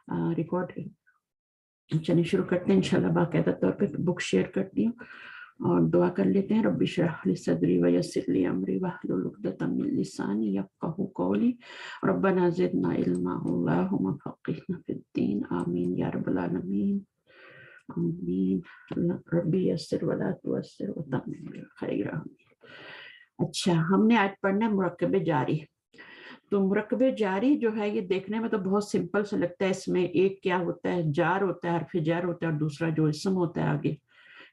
Record. चलिए शुरू करते हैं इंशाल्लाह। बाकायदा तौर पे बुक शेयर करती हूँ और दुआ कर लेते हैं। रब्बी इश्रह ली सदरी व यस्सिर ली अमरी वहलुल उक़दतम मिन लिसानी यफ़क़हू क़ौली रब्बना ज़िदना इल्मा अल्लाहुम्मा फ़क़िहना फ़िद्दीन आमीन या रब्बल आलमीन आमीन। रब्बी यस्सिर वला तुअस्सिर व तम्मिम बिल खैर। अच्छा, हमने आज पढ़ना है मुरक्कब जारी। तो मुरक्कब जारी जो है ये देखने में तो बहुत सिंपल सा लगता है। इसमें एक क्या होता है, जार होता है, हर्फ जार होता है, और दूसरा जो इसम होता है आगे,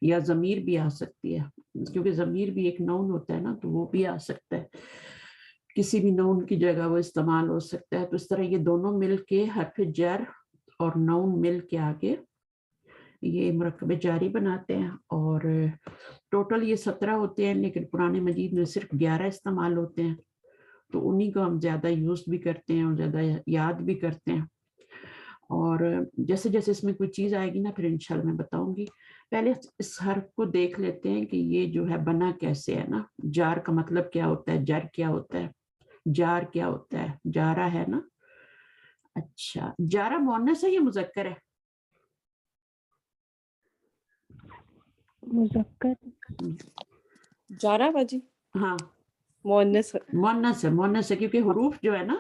या ज़मीर भी आ सकती है, क्योंकि ज़मीर भी एक नाउन होता है ना, तो वो भी आ सकता है, किसी भी नाउन की जगह वो इस्तेमाल हो सकता है। तो इस तरह ये दोनों मिल के हर्फ जर और नाउन मिल के आगे ये मुरक्कब जारी बनाते हैं। और टोटल ये 17 होते हैं, लेकिन कुरान मजीद में सिर्फ 11 इस्तेमाल होते हैं, तो उन्हीं को हम ज़्यादा यूज़ भी करते हैं और ज़्यादा याद भी करते हैं। और जैसे जैसे इसमें कोई चीज़ आएगी ना, फिर इंशाल्लाह मैं बताऊंगी। पहले इस हर्फ को देख लेते हैं कि ये जो है बना कैसे है ना। जार का मतलब क्या होता है, जर क्या होता है, जार क्या होता है, जारा है ना। अच्छा, जारा मुअन्नस है या मुज़क्कर है? मुज़क्कर। जारा बाजी हाँ, मुअन्नस मुअन्नस है, मुअन्नस है, क्योंकि हुरूफ जो है ना,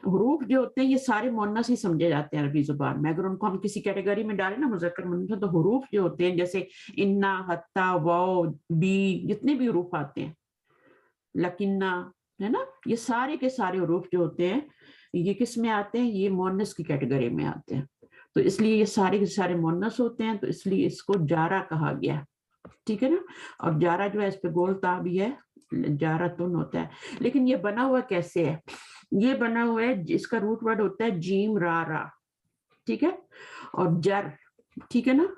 हुरूफ जो होते हैं ये सारे मुअन्नस ही समझे जाते हैं अरबी जुबान में। अगर उनको हम किसी कैटेगरी में डालें ना, मुज़क्कर मुअन्नस, तो हुरूफ जो होते हैं जैसे इन्ना, हत्ता, वाओ, बी, जितने भी हुरूफ आते हैं, लकिन्ना, है ना, ये सारे के सारे हुरूफ जो होते हैं ये किस में आते हैं, ये मुअन्नस की कैटेगरी में आते हैं। तो इसलिए ये सारे के सारे मुअन्नस होते हैं, तो इसलिए इसको जारा कहा गया, ठीक है ना। और जारा जो है इस पे गोलता भी है, जारा तुन होता है। लेकिन ये बना हुआ कैसे है, ये बना हुआ है, इसका रूट वर्ड होता है जीम रा रा, ठीक है, और जर, ठीक है ना,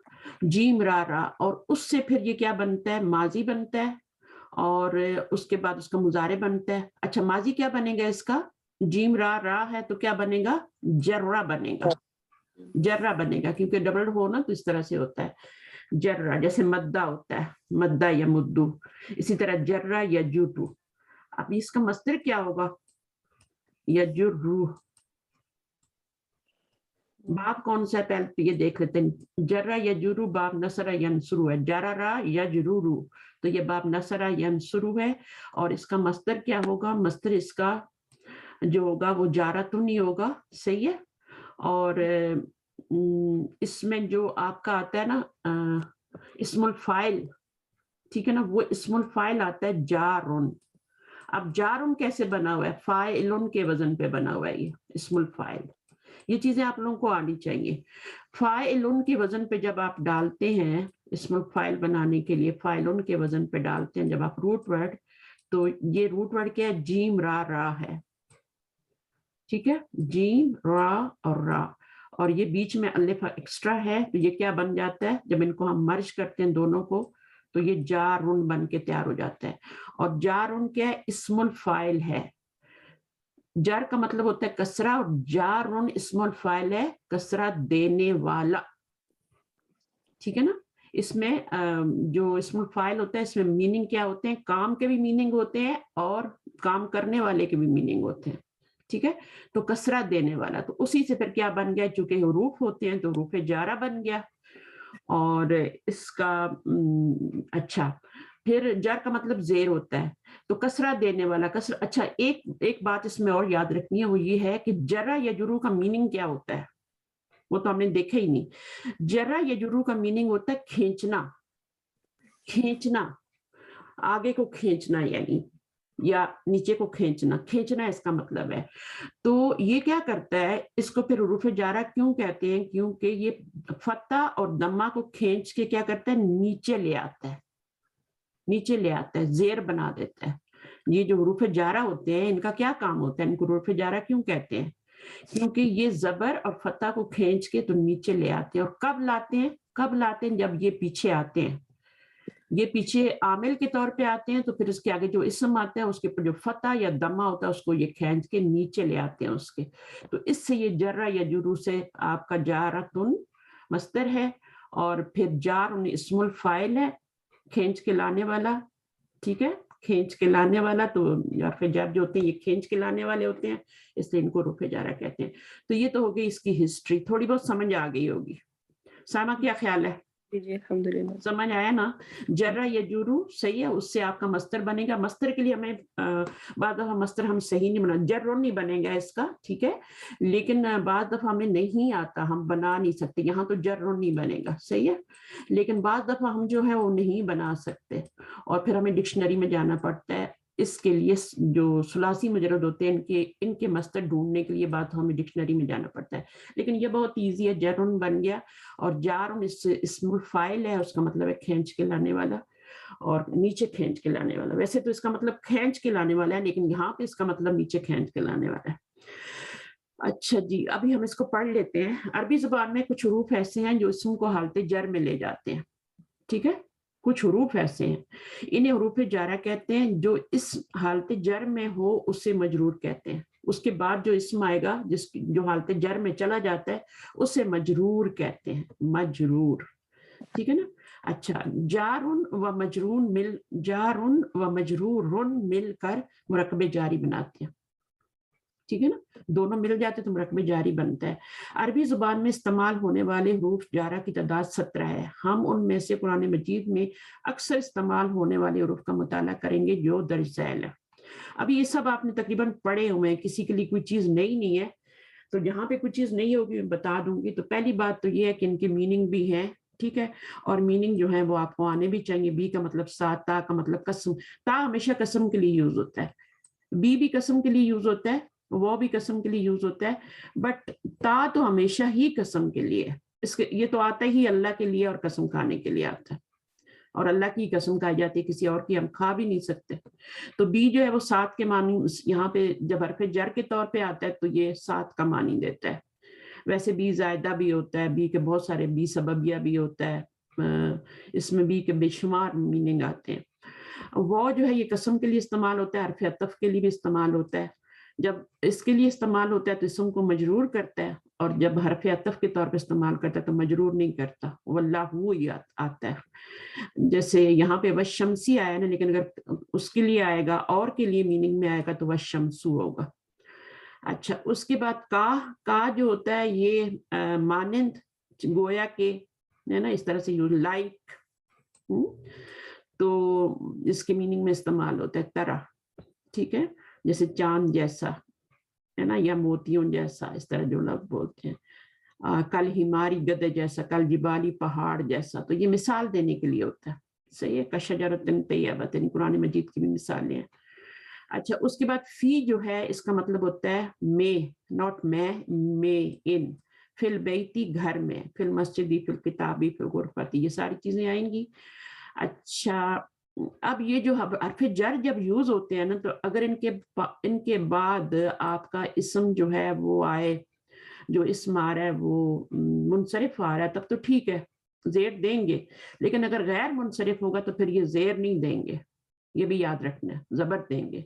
जीम रा रा, और उससे फिर ये क्या बनता है, माजी बनता है, और उसके बाद उसका मुजारे बनता है। अच्छा, माजी क्या बनेगा इसका, जीम रा रा है तो क्या बनेगा, जर्रा बनेगा, जर्रा बनेगा, क्योंकि डबल हो ना, तो इस तरह से होता है जर्रा। जैसे मद्दा होता है, मद्दा या मुद्दू, इसी तरह जर्रा या जूटू। अब इसका मस्दर क्या होगा, या जुर्रू। बाब कौन सा है, पहले ये देख लेते हैं। जर्रा या जुरू बाब नसरा यंसुरु है, जरारा या जुरूरू, तो ये बाब नसरा यंसुरु है। और इसका मस्दर क्या होगा, मस्दर इसका जो होगा वो जारातुन ही होगा, सही है। और इसमें जो आपका आता है ना इस्मुल फाइल, ठीक है ना, वो इस्मुल फाइल आता है जारुन। अब जारुन कैसे बना हुआ है, फाइलुन के वजन पे बना हुआ है ये इस्मुल फाइल। ये चीजें आप लोगों को आनी चाहिए। फाइलुन के वजन पे जब आप डालते हैं, इस्मुल फाइल बनाने के लिए फाइलुन के वजन पे डालते हैं जब आप रूट वर्ड, तो ये रूट वर्ड क्या है, जीम रा रा है, ठीक है, जीम रा और रा, और ये बीच में अलिफ एक्स्ट्रा है, तो ये क्या बन जाता है, जब इनको हम मर्ज करते हैं दोनों को, तो ये जारुन बन के तैयार हो जाता है। और जारुन क्या है, इस्मुल फाइल है। जार का मतलब होता है कसरा, और जारुन इस्मुल फाइल है, कसरा देने वाला, ठीक है ना। इसमें जो इस्मुल फाइल होता है, इसमें मीनिंग क्या होते हैं, काम के भी मीनिंग होते हैं और काम करने वाले के भी मीनिंग होते हैं, ठीक है। तो कसरा देने वाला, तो उसी से फिर क्या बन गया, चूंकि हुरूफ होते हैं तो हुरूफ जारा बन गया। और इसका अच्छा, फिर जर का मतलब जेर होता है, तो कसरा देने वाला, कसरा। अच्छा, एक बात इसमें और याद रखनी है, वो ये है कि जरा या जुरू का मीनिंग क्या होता है, वो तो हमने देखा ही नहीं। जरा या जुरू का मीनिंग होता है खींचना, खींचना, आगे को खींचना, यानी या नीचे को खींचना, खींचना इसका मतलब है। तो ये क्या करता है, इसको फिर हुरूफ जारा क्यों कहते हैं, क्योंकि ये फत्ता और दम्मा को खींच के क्या करता है, नीचे ले आता है, नीचे ले आता है, जेर बना देता है। ये जो हुरूफ जारा होते हैं, इनका क्या काम होता है, इनको हुरूफ जारा क्यों कहते हैं, क्योंकि ये जबर और फत्ता को खींच के तो नीचे ले आते हैं। और कब लाते हैं, कब लाते हैं, जब ये पीछे आते हैं, ये पीछे आमिल के तौर पे आते हैं, तो फिर उसके आगे जो इसम आता है, उसके ऊपर जो फता या दमा होता है, उसको ये खींच के नीचे ले आते हैं उसके। तो इससे ये जर्रा या जुरू से आपका जारतुन मस्दर है, और फिर जार इस्मुल फाइल है, खींच के लाने वाला, ठीक है, खींच के लाने वाला, तो हरफ जर जो होते हैं ये खींच के लाने वाले होते हैं, इसलिए इनको हरूफ जारा कहते हैं। तो ये तो हो गई इसकी हिस्ट्री, थोड़ी बहुत समझ आ गई होगी। सामा क्या ख्याल है? जी अल्हम्दुलिल्लाह। समझ आया ना? जर्रा यजूरू सही है, उससे आपका मस्तर बनेगा। मस्तर के लिए हमें बाद दफा मस्तर हम सही नहीं बना, जर्र नहीं बनेगा इसका, ठीक है, लेकिन बाद दफा हमें नहीं आता, हम बना नहीं सकते। यहाँ तो जर्र नहीं बनेगा, सही है, लेकिन बाद दफा हम जो है वो नहीं बना सकते, और फिर हमें डिक्शनरी में जाना पड़ता है। इसके लिए जो सुलासी मुजरद होते हैं इनके मस्तर ढूंढने के लिए बात हमें डिक्शनरी में जाना पड़ता है। लेकिन ये बहुत इजी है, जर्रुन बन गया, और जारुन इस्मुल फाइल है, उसका मतलब है खींच के लाने वाला, और नीचे खींच के लाने वाला। वैसे तो इसका मतलब खींच के लाने वाला है, लेकिन यहाँ पे इसका मतलब नीचे खींच के लाने वाला है। अच्छा जी, अभी हम इसको पढ़ लेते हैं। अरबी जुबान में कुछ हरूफ ऐसे हैं जो इसम को हालत जर में ले जाते हैं, ठीक है, कुछ हरूफ ऐसे हैं, इन्हें हरूफ जारा कहते हैं। जो इस हालत जर में हो उसे मजरूर कहते हैं। उसके बाद जो इसम आएगा जो हालत जर में चला जाता है उसे मजरूर कहते हैं, मजरूर, ठीक है ना। अच्छा, जारुन व मजरूरुन मिलकर मुरकबे जारी बनाते हैं, ठीक है ना, दोनों मिल जाते तो मुरकबे जारी बनता है। अरबी जुबान में इस्तेमाल होने वाले हरूफ जारा की तादाद 17 है। हम उनमें से कुरान मजीद में अक्सर इस्तेमाल होने वाले हरूफ का मुताला करेंगे जो दर्ज झैल है। अभी ये सब आपने तकरीबन पढ़े हुए हैं, किसी के लिए कोई चीज नई नहीं है, तो जहाँ पे कोई चीज नहीं होगी मैं बता दूंगी। तो पहली बात तो ये है कि इनके मीनिंग भी है, ठीक है, और मीनिंग जो है वो आपको आने भी चाहिए। बी का मतलब साथ, ता का मतलब कसम, ता हमेशा कसम के लिए यूज होता है, बी भी कसम के लिए यूज होता है, वो भी कसम के लिए यूज होता है, बट ता तो हमेशा ही कसम के लिए है। इसके ये तो आता ही अल्लाह के लिए और कसम खाने के लिए आता है, और अल्लाह की कसम खाई जाती है, किसी और की हम खा भी नहीं सकते। तो बी जो है वो सात के मानी, यहाँ पे जब हरफ जर के तौर पे आता है तो ये सात का मानी देता है। वैसे बी जायदा भी होता है, बी के बहुत सारे, बी सबबिया भी होता है, इसमें बी के बेशुमार मीनिंग आते हैं। वो जो है ये कसम के लिए इस्तेमाल होता है, हरफ अतफ के लिए भी इस्तेमाल होता है। जब इसके लिए इस्तेमाल होता है तो इसम को मजरूर करता है, और जब हरफ अतफ के तौर पे इस्तेमाल करता है तो मजरूर नहीं करता, वल्लाहु आता है। जैसे यहाँ पे वशमसी आया ना, लेकिन अगर उसके लिए आएगा और के लिए मीनिंग में आएगा तो वशमसु होगा। अच्छा, उसके बाद का जो होता है ये मानंद, गोया के, है ना, इस तरह से यूज लाइक, तो इसके मीनिंग में इस्तेमाल होता है तरह, ठीक है, जैसे चांद जैसा, है ना, या मोतियों जैसा, इस तरह जो लोग बोलते हैं। कल हिमारी गदे जैसा, कल जिबाली पहाड़ जैसा, तो ये मिसाल देने के लिए होता है, सही है। कशजरतन तय्यबतन, कुरान मजीद की भी मिसालें हैं। अच्छा, उसके बाद फी जो है इसका मतलब होता है में, नॉट मैं, में, इन, फिल बैती घर में, फिल मस्जिदी, फिल किताबी, फिल गुरफती, ये सारी चीजें आएंगी। अच्छा, अब ये जो हरफ जर जब यूज होते हैं ना, तो अगर इनके बाद आपका इसम जो है वो आए, जो इसम आ रहा है वो मुनसरिफ आ रहा है, तब तो ठीक है, जेर देंगे। लेकिन अगर गैर मुनसरिफ होगा तो फिर ये जेर नहीं देंगे, ये भी याद रखना है, जबर देंगे,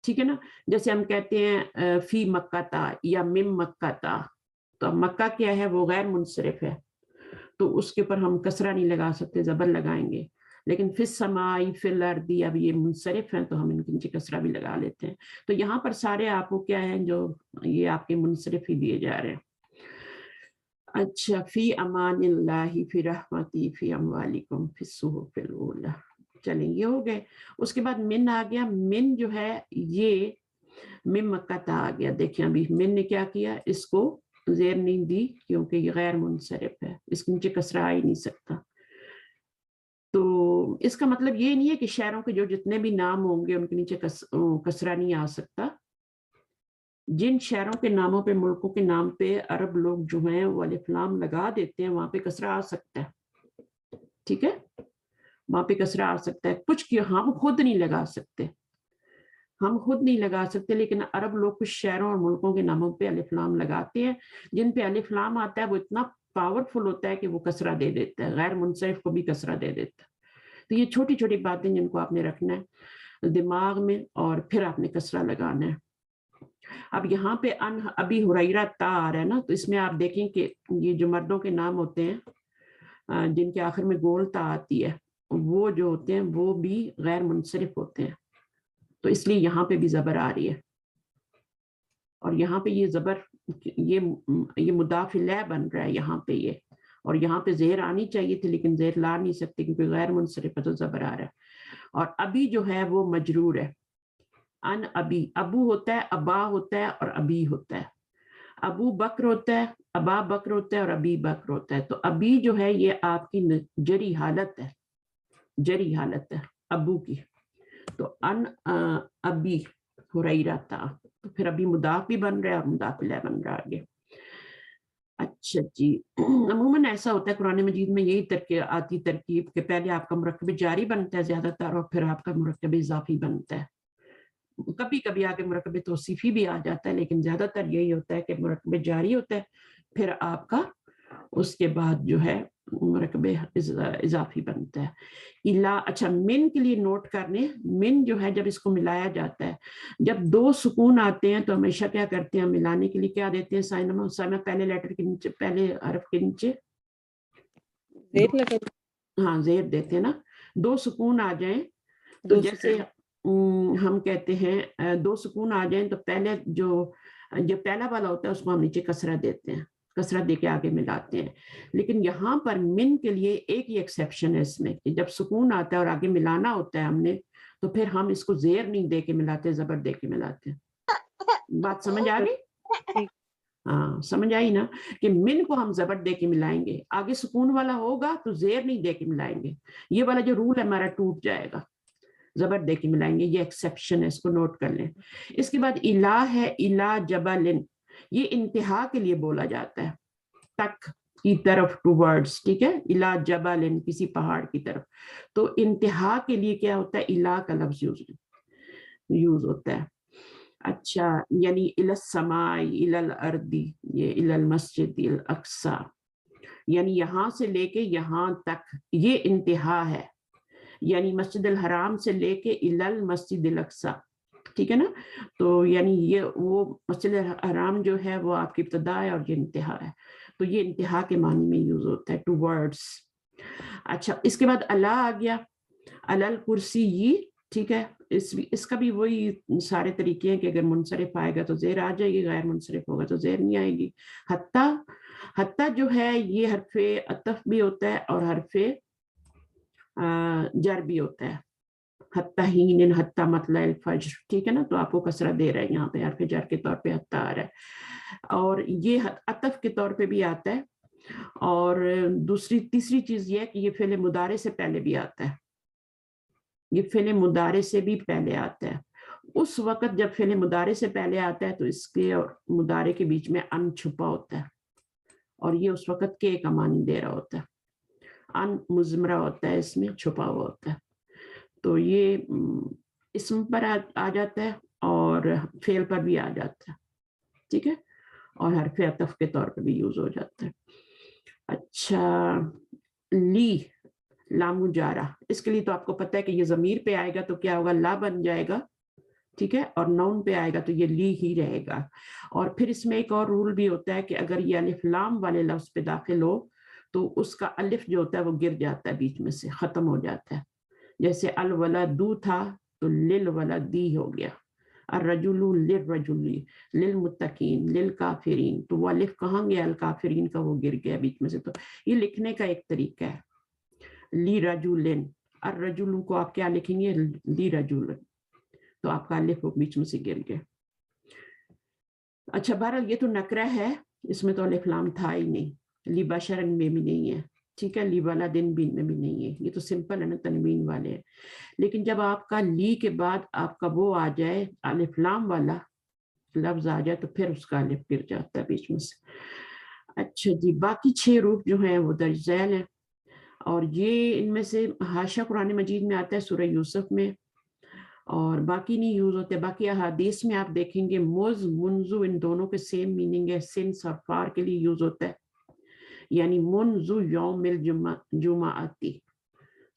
ठीक है ना। जैसे हम कहते हैं फी मक्का ता या मिम मक्का ता, तो अब मक्का क्या है, वो गैर मुनसरिफ है, तो उसके ऊपर हम कसरा नहीं लगा सकते, जबर लगाएंगे। लेकिन फिर समाई फिल अर्दी, अब ये मुनसरिफ हैं तो हम इनके नीचे कसरा भी लगा लेते हैं। तो यहाँ पर सारे आपको क्या है, जो ये आपके मुनसरिफ ही दिए जा रहे हैं। अच्छा, फी अमानिल्लाहि फी रहमती फी अमवालिकुम फी सुहुफिल ऊला, चलें ये हो गए। उसके बाद मिन आ गया। मिन जो है ये मिन मक्का आ गया। देखिए अभी मिन ने क्या किया, इसको जेर नहीं दी क्योंकि ये गैर मुनसरिफ है, इसके नीचे कसरा आ ही नहीं सकता। तो इसका मतलब ये नहीं है कि शहरों के जो जितने भी नाम होंगे उनके नीचे कसरा नहीं आ सकता। जिन शहरों के नामों पे, मुल्कों के नाम पे अरब लोग जो हैं वो अलिफ लाम लगा देते हैं, वहां पे कसरा आ सकता है, ठीक है, वहां पे कसरा आ सकता है। कुछ की हम खुद नहीं लगा सकते, हम खुद नहीं लगा सकते, लेकिन अरब लोग कुछ शहरों और मुल्कों के नामों पे अलिफ लाम लगाते हैं। जिन पे अलिफ लाम आता है वो इतना पावरफुल होता है कि वो कसरा दे देता है, गैर मुनसरिफ को भी कसरा दे देता है। तो ये छोटी छोटी बातें जिनको आपने रखना है दिमाग में, और फिर आपने कसरा लगाना है। अब यहाँ पे अभी हुरैरा ता आ रहा है ना, तो इसमें आप देखें कि ये जो मर्दों के नाम होते हैं जिनके आखिर में गोल ता आती है, وہ جو ہوتے ہیں وہ بھی غیر منصرف ہوتے ہیں، تو اس لیے یہاں پہ بھی زبر آ رہی ہے، اور یہاں پہ یہ زبر یہ مضاف الیہ بن رہا ہے یہاں پہ یہ، اور یہاں پہ زیر آنی چاہیے تھی لیکن زیر لا نہیں سکتے کیونکہ غیر منصرف ہے تو زبر آ رہا ہے. اور ابھی جو ہے وہ مجرور ہے، ان ابی، ابو ہوتا ہے، ابا ہوتا ہے اور ابی ہوتا ہے. ابو بکر ہوتا ہے، ابا بکر ہوتا ہے اور ابی بکر ہوتا ہے. تو ابی جو ہے یہ آپ کی جری حالت ہے، جری حالت ہے ابو کی. تو ان ابی ہریرہ تھا، تو پھر ابھی مضاف بھی بن رہا ہے اور مضاف الیہ بن رہا ہے آگے. اچھا جی، عموماً ایسا ہوتا ہے قرآن مجید میں یہی آتی ترکیب کہ پہلے آپ کا مرکب جاری بنتا ہے زیادہ تر اور پھر آپ کا مرکب اضافی بنتا ہے. کبھی کبھی آگے مرکب توصیفی بھی آ جاتا ہے لیکن زیادہ تر یہی ہوتا ہے کہ مرکب جاری ہوتا ہے پھر آپ کا اس کے بعد جو ہے مرکب اضافی بنتا ہے. اچھا، من کے لیے نوٹ کرنے، من جو ہے جب اس کو ملایا جاتا ہے، جب دو سکون آتے ہیں تو ہمیشہ کیا کرتے ہیں، ملانے کے لیے کیا دیتے ہیں سائنہ پہلے لیٹر کے نیچے، پہلے حرف کے نیچے زیر لگا ہاں زیر دیتے ہیں نا. دو سکون آ جائیں تو دو جیسے ہم کہتے ہیں دو سکون آ جائیں تو پہلے جو پہلا والا ہوتا ہے اس کو ہم نیچے کسرہ دیتے ہیں، کسرہ دے کے آگے ملاتے ہیں. لیکن یہاں پر من کے لیے ایک ہی ایکسیپشن ہے اس میں کہ جب سکون آتا ہے اور آگے ملانا ہوتا ہے ہم نے تو پھر ہم اس کو زیر نہیں دے کے ملاتے، زبر دے کے ملاتے ہیں. بات سمجھ آ گئی؟ ہاں سمجھ آئی نا کہ من کو ہم زبر دے کے ملائیں گے، آگے سکون والا ہوگا تو زیر نہیں دے کے ملائیں گے. یہ والا جو رول ہے ہمارا ٹوٹ جائے گا، زبر دے کے ملائیں گے. یہ ایکسیپشن ہے، اس کو نوٹ کر لیں. اس کے بعد الہ ہے، الہ جبل، یہ انتہا کے لیے بولا جاتا ہے، تک کی طرف، ٹو ورڈز، ٹھیک ہے. الہ جبل، کسی پہاڑ کی طرف. تو انتہا کے لیے کیا ہوتا ہے، الہ کا لفظ یوز ہوتا ہے. اچھا، یعنی الی السماء، الی الارض، یہ الی المسجد الاقصی، یعنی یہاں سے لے کے یہاں تک یہ انتہا ہے، یعنی مسجد الحرام سے لے کے الی المسجد الاقصی، ٹھیک ہے نا. تو یعنی یہ وہ مسجد الحرام جو ہے وہ آپ کی ابتدا ہے اور یہ انتہا ہے، تو یہ انتہا کے معنی میں یوز ہوتا ہے، ٹو ورڈز. اچھا، اس کے بعد اللہ آ گیا، علی الکرسی، ٹھیک ہے. اس کا بھی وہی سارے طریقے ہیں کہ اگر منصرف آئے گا تو زیر آ جائے گی، غیر منصرف ہوگا تو زیر نہیں آئے گی. حتی جو ہے یہ حرف عطف بھی ہوتا ہے اور حرف جر بھی ہوتا ہے. حتی ہین، حتی مطلع الفجر، ٹھیک ہے نا. تو آپ کو کسرہ دے رہا ہے یہاں پہ، حرف جر کے طور پہ حتی آ رہا ہے، اور یہ عطف کے طور پہ بھی آتا ہے. اور تیسری چیز یہ ہے کہ یہ فعل مضارع سے پہلے بھی آتا ہے، یہ فعل مضارع سے بھی پہلے آتا ہے. اس وقت جب فعل مضارع سے پہلے آتا ہے تو اس کے اور مضارع کے بیچ میں ان چھپا ہوتا ہے، اور یہ اس وقت کے کا معنی دے رہا ہوتا ہے. ان مضمرہ ہوتا ہے، اس میں چھپا ہوا ہوتا ہے. تو یہ اسم پر آ جاتا ہے اور فعل پر بھی آ جاتا ہے، ٹھیک ہے، اور حرف عطف کے طور پر بھی یوز ہو جاتا ہے. اچھا، لی، لام جارہ، اس کے لیے تو آپ کو پتہ ہے کہ یہ ضمیر پہ آئے گا تو کیا ہوگا، لا بن جائے گا، ٹھیک ہے، اور نون پہ آئے گا تو یہ لی ہی رہے گا. اور پھر اس میں ایک اور رول بھی ہوتا ہے کہ اگر یہ الف لام والے لفظ پہ داخل ہو تو اس کا الف جو ہوتا ہے وہ گر جاتا ہے، بیچ میں سے ختم ہو جاتا ہے. جیسے الولدو تھا تو للولدی ہو گیا، الرجل للرجل، للمتقین، للکافرین، تو وہ الف کہاں گیا، الکافرین کا وہ گر گیا بیچ میں سے. تو یہ لکھنے کا ایک طریقہ ہے، لی رجولن، الرجل کو آپ کیا لکھیں گے، لی رجولن، تو آپ کا الف بیچ میں سے گر گیا. اچھا، بہرحال یہ تو نکرہ ہے، اس میں تو الف لام تھا ہی نہیں، لی بشرن میں بھی نہیں ہے، ٹھیک ہے، لی والا دن بھی میں بھی نہیں ہے، یہ تو سمپل ہے نا، تنوین والے ہیں. لیکن جب آپ کا لی کے بعد آپ کا وہ آ جائے، الف لام والا لفظ آ جائے تو پھر اس کا الف گر جاتا ہے بیچ میں سے. اچھا جی، باقی 6 حروف جو ہیں وہ درج ذیل ہیں، اور یہ ان میں سے حاشیہ قرآن مجید میں آتا ہے سورہ یوسف میں، اور باقی نہیں یوز ہوتے. باقی احادیث میں آپ دیکھیں گے موز منزو ان دونوں کے سیم میننگ ہے، سنس اور فار کے لیے یوز ہوتا ہے، یعنی منزو یوم الجمعہ،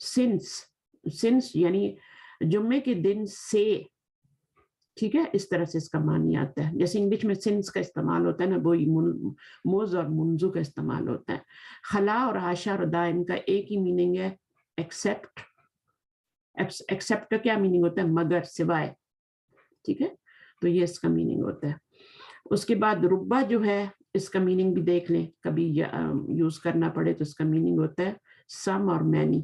سنس یعنی جمعے کے دن سے، ٹھیک ہے، اس طرح سے اس کا معنی آتا ہے. جیسے انگلش میں سنس کا استعمال ہوتا ہے نا، وہی موز اور منزو کا استعمال ہوتا ہے. خلا اور حاشا اور دائم کا ایک ہی میننگ ہے، एक्सेप्ट, एक्सेप्ट का क्या मीनिंग होता है, मगर, सिवाय, ठीक है, तो ये इसका मीनिंग होता है। उसके बाद रुब्बा जो है इसका मीनिंग भी देख लें, कभी यूज करना पड़े तो इसका मीनिंग होता है सम और मैनी।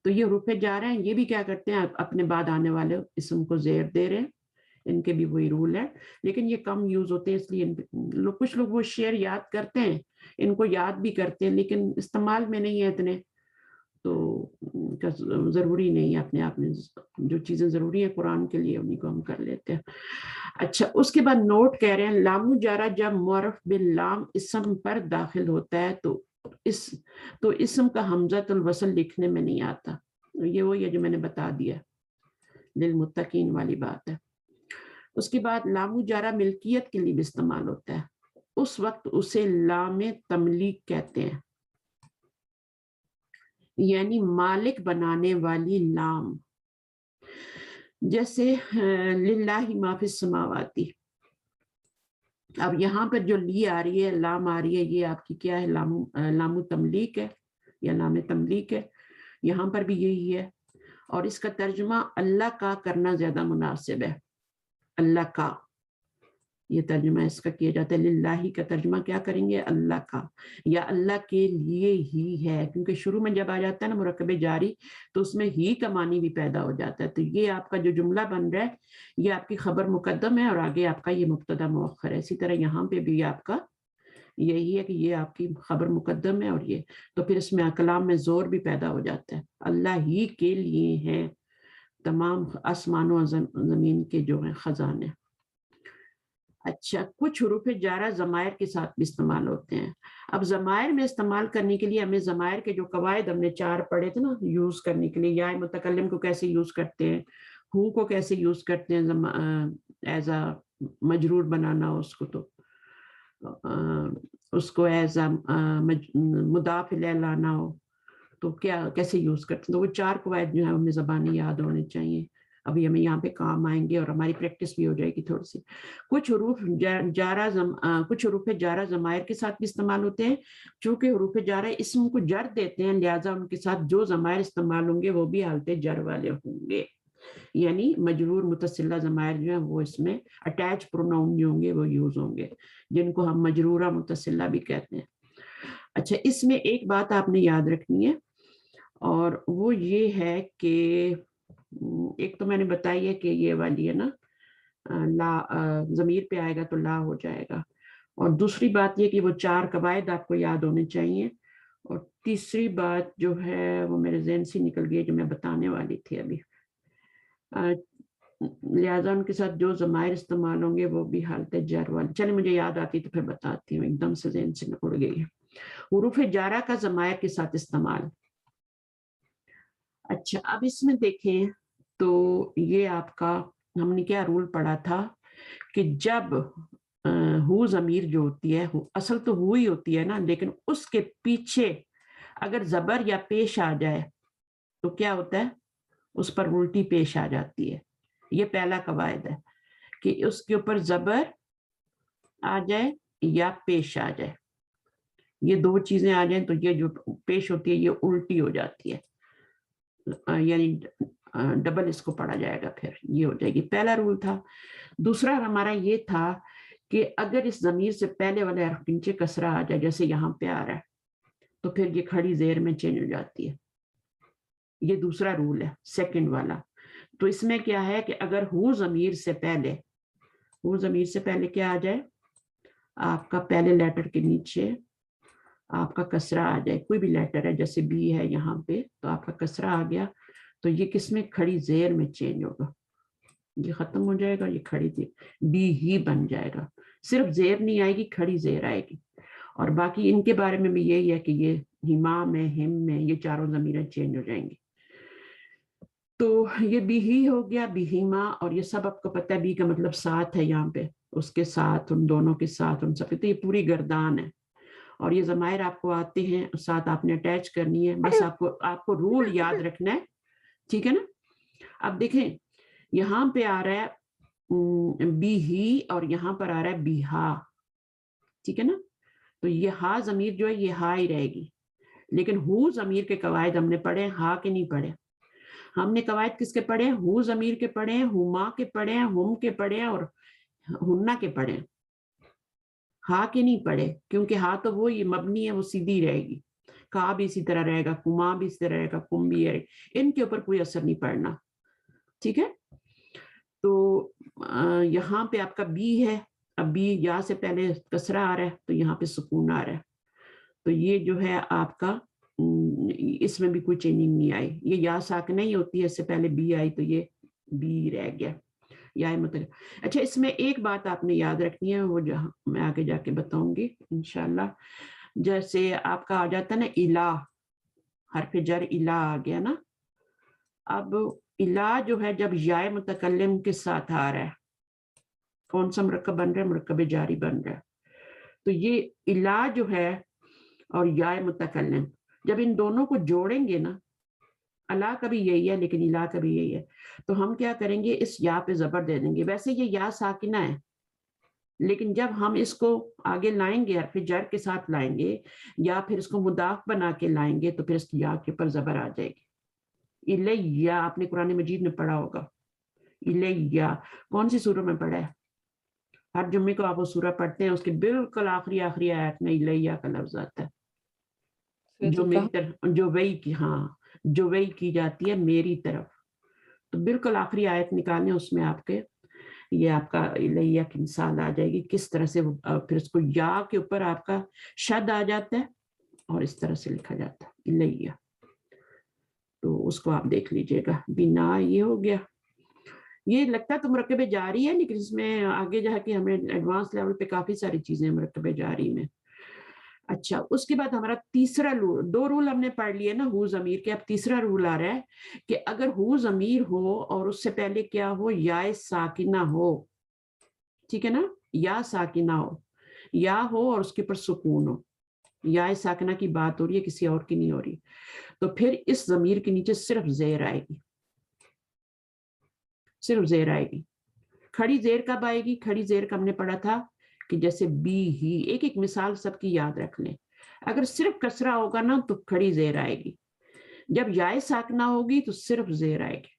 तो ये रुपए जा रहे हैं, ये भी क्या करते हैं, अपने बाद आने वाले इसम को जेर दे रहे हैं, इनके भी वही रूल है, लेकिन ये कम यूज होते हैं, इसलिए कुछ लोग वो शेर याद करते हैं, इनको याद भी करते हैं, लेकिन इस्तेमाल में नहीं है इतने, तो जरूरी नहीं है, अपने आप में जो चीजें जरूरी है कुरान के लिए उन्हीं को हम कर लेते हैं। अच्छा, उसके बाद नोट कह रहे हैं लामु जारा जब मुअर्रफ बिल लाम इसम पर दाखिल होता है तो इसम का हमज़तुल वसल लिखने में नहीं आता। ये वही है जो मैंने बता दिया, लिल मुत्तकीन वाली बात है। उसके बाद लामु जारा मिल्कियत के लिए भी इस्तेमाल होता है, उस वक्त उसे लामे तमलीक कहते हैं, यानी मालिक बनाने वाली लाम, जैसे लिल्लाहि मा फिस समावाती। अब यहाँ पर जो ली आ रही है, लाम आ रही है, ये आपकी क्या है, लामु तमलीक है या लाम तमलीक है, यहाँ पर भी यही है, और इसका तर्जुमा अल्लाह का करना ज्यादा मुनासिब है, अल्लाह का ये तर्जुमा इसका किया जाता है। लिल्लाही का तर्जुमा क्या करेंगे, अल्लाह का, या अल्लाह के लिए ही है, क्योंकि शुरू में जब आ जाता है ना मुरक्कब जारी तो उसमें ही का मानी भी पैदा हो जाता है। तो ये आपका जो जुमला बन रहा है ये आपकी खबर मुकद्दम है और आगे आपका ये मुब्तदा मुअख्खर है। इसी तरह यहाँ पे भी आपका यही है कि ये आपकी खबर मुकद्दम है और ये, तो फिर इसमें कलाम में जोर भी पैदा हो जाता है, अल्लाह ही के लिए हैं तमाम आसमानों जमीन के जो है खजाने। अच्छा, कुछ हुरूफ जारा ज़मायर के साथ भी इस्तेमाल होते हैं। अब ज़मायर में इस्तेमाल करने के लिए हमें ज़मायर के जो कवायद हमने 4 पढ़े थे ना यूज करने के लिए, या मुतकल्लिम को कैसे यूज करते हैं, हु को कैसे यूज करते हैं एज अ मजरूर बनाना उसको, तो उसको एज अ मुदाफ इलैह लाना हो तो क्या कैसे यूज करते हैं, तो वो 4 कवायद जो है हमें ज़बानी याद होने चाहिए, अभी हमें यहाँ पे काम आएंगे और हमारी प्रैक्टिस भी हो जाएगी थोड़ी सी। कुछ हुरूफ जारा ज़मायर के साथ भी इस्तेमाल होते हैं, चूंकि हुरूफ जारा इसम को जर देते हैं लिहाजा उनके साथ जो ज़मायर इस्तेमाल होंगे वो भी हालत जर वाले होंगे, यानी मजरूर मुतसिला ज़मायर जो है वो इसमें अटैच प्रोनाउन जो होंगे वो यूज होंगे, जिनको हम मजरूरा मुतसिला भी कहते हैं। अच्छा, इसमें एक बात आपने याद रखनी है और वो ये है कि एक तो मैंने बताई है कि ये वाली है ना ला, ज़मीर पे आएगा तो ला हो जाएगा, और दूसरी बात ये कि वो 4 कवायद आपको याद होने चाहिए, और तीसरी बात जो है वो मेरे ज़हन से निकल गई जो मैं बताने वाली थी अभी, लिहाजा उनके साथ जो ज़मायर इस्तेमाल होंगे वो भी हालत जर वाले। चलिए मुझे याद आती तो फिर बताती हूँ, एकदम से ज़हन से उड़ गई। हुरूफ जारा का ज़मायर के साथ इस्तेमाल। अच्छा, अब इसमें देखें तो ये आपका हमने क्या रूल पढ़ा था कि जब हु ज़मीर जो होती है, असल तो हु ही होती है ना, लेकिन उसके पीछे अगर ज़बर या पेश आ जाए तो क्या होता है, उस पर उल्टी पेश आ जाती है। ये पहला कवायद है कि उसके ऊपर ज़बर आ जाए या पेश आ जाए, ये 2 चीजें आ जाए तो ये जो पेश होती है ये उल्टी हो जाती है, यानी डबल इसको पढ़ा जाएगा, फिर ये हो जाएगी। पहला रूल था। दूसरा हमारा ये था कि अगर इस ज़मीर से पहले वाले हर्फ के नीचे कसरा आ जाए, जैसे यहाँ पे आ रहा है, तो फिर ये खड़ी ज़ेर में चेंज हो जाती है। ये दूसरा रूल है, सेकंड वाला। तो इसमें क्या है कि अगर हु ज़मीर से पहले क्या आ जाए, आपका पहले लेटर के नीचे आपका कसरा आ जाए, कोई भी लेटर है जैसे बी है यहाँ पे, तो आपका कसरा आ गया, तो ये किसमें, खड़ी ज़ेर में चेंज होगा, ये खत्म हो जाएगा, ये खड़ी ज़ेर बी ही बन जाएगा, सिर्फ ज़ेर नहीं आएगी, खड़ी ज़ेर आएगी। और बाकी इनके बारे में भी यही है कि ये हिमा में, हिम में, ये चारों ज़मीरें चेंज हो जाएंगी। तो ये बी ही हो गया, बीहिमा, और ये सब आपको पता है बी का मतलब साथ है, यहाँ पे उसके साथ, उन दोनों के साथ, उन सब, तो ये पूरी गर्दान है। और ये ज़मायर आपको आते हैं, साथ आपने अटैच करनी है, बस आपको रूल याद रखना है, ठीक है ना। अब देखें यहाँ पे आ रहा है बी ही और यहाँ पर आ रहा है बी हा, ठीक है ना, तो ये हा ज़मीर जो है ये हा ही रहेगी, لیکن ہو ضمیر کے قواعد ہم نے پڑھے، ہا کے نہیں پڑھے. ہم نے قواعد کس کے پڑھے؟ ہو ضمیر کے پڑھے، ہما کے پڑھے، ہم کے پڑھے اور ہننا کے پڑھے. ہا کے نہیں پڑھے، کیونکہ ہا تو وہ یہ مبنی ہے، وہ سیدھی رہے گی. کا بھی اسی طرح رہے گا، کما بھی اسی طرح رہے گا، کم بھی ہے، ان کے اوپر کوئی اثر نہیں پڑنا. ٹھیک ہے. تو یہاں پہ آپ کا بی ہے. اب بی یا سے پہلے کسرہ آ رہا ہے تو یہاں پہ سکون آ رہا ہے. تو یہ جو ہے آپ کا اس میں بھی کوئی چینجنگ نہیں آئی. یہ یا ساکنہ ہی ہوتی ہے، اس سے پہلے بی آئی تو یہ بی رہ گیا یا مطلب. اچھا اس میں ایک بات آپ نے یاد رکھنی ہے، وہ میں آگے جا کے بتاؤں گی انشاءاللہ. جیسے آپ کا آ جاتا ہے نا الہ، حرف جر الہ آ گیا نا. اب الہ جو ہے جب یا متکلم کے ساتھ آ رہا ہے، کون سا مرکب بن رہا ہے؟ مرکب جاری بن رہا ہے. تو یہ الہ جو ہے اور یا متکلم جب ان دونوں کو جوڑیں گے نا، اللہ کا بھی یہی ہے لیکن الہ کا بھی یہی ہے، تو ہم کیا کریں گے؟ اس یا پہ زبر دے دیں گے. ویسے یہ یا ساکنہ ہے، لیکن جب ہم اس کو آگے لائیں گے حرف جر کے ساتھ لائیں گے یا پھر اس کو مضاف بنا کے لائیں گے تو پھر اس کی یا کے اوپر زبر آ جائے گی. الیہ آپ نے قرآن مجید میں پڑھا ہوگا. الیہ کون سی سورہ میں پڑھا ہے؟ ہر جمعے کو آپ وہ سورہ پڑھتے ہیں، اس کے بالکل آخری آیت میں الیہ کا لفظ آتا ہے، جو میری طرف جو وحی کی، ہاں جو وحی کی جاتی ہے میری طرف. تو بالکل آخری آیت نکالیں، اس میں آپ کے یہ آپ کا الیہ کی مثال آ جائے گی، کس طرح سے پھر اس کو یا کے اوپر آپ کا شد آ جاتا ہے اور اس طرح سے لکھا جاتا ہے الیہ. تو اس کو آپ دیکھ لیجئے گا. بنا یہ ہو گیا. یہ لگتا ہے تو مرکب جاری ہے، لیکن اس میں آگے جا کے ہمیں ایڈوانس لیول پہ کافی ساری چیزیں مرکب جاری میں. اچھا اس کے بعد ہمارا تیسرا رول، دو رول ہم نے پڑھ لیے نا ہو ضمیر کے. اب تیسرا رول آ رہا ہے کہ اگر ہو ضمیر ہو اور اس سے پہلے کیا ہو؟ یا ساکنہ ہو. ٹھیک ہے نا، یا ساکنہ ہو، یا ہو اور اس کے اوپر سکون ہو. یا ساکنہ کی بات ہو رہی ہے، کسی اور کی نہیں ہو رہی. تو پھر اس ضمیر کے نیچے صرف زیر آئے گی، صرف زیر آئے گی. کھڑی زیر کب آئے گی؟ کھڑی زیر کا ہم نے پڑھا تھا کہ جیسے بی ہی، ایک ایک مثال سب کی یاد رکھ لیں. اگر صرف کسرہ ہوگا نا تو کھڑی زیر آئے گی. جب یا ساکنہ ہوگی تو صرف زیر آئے گی.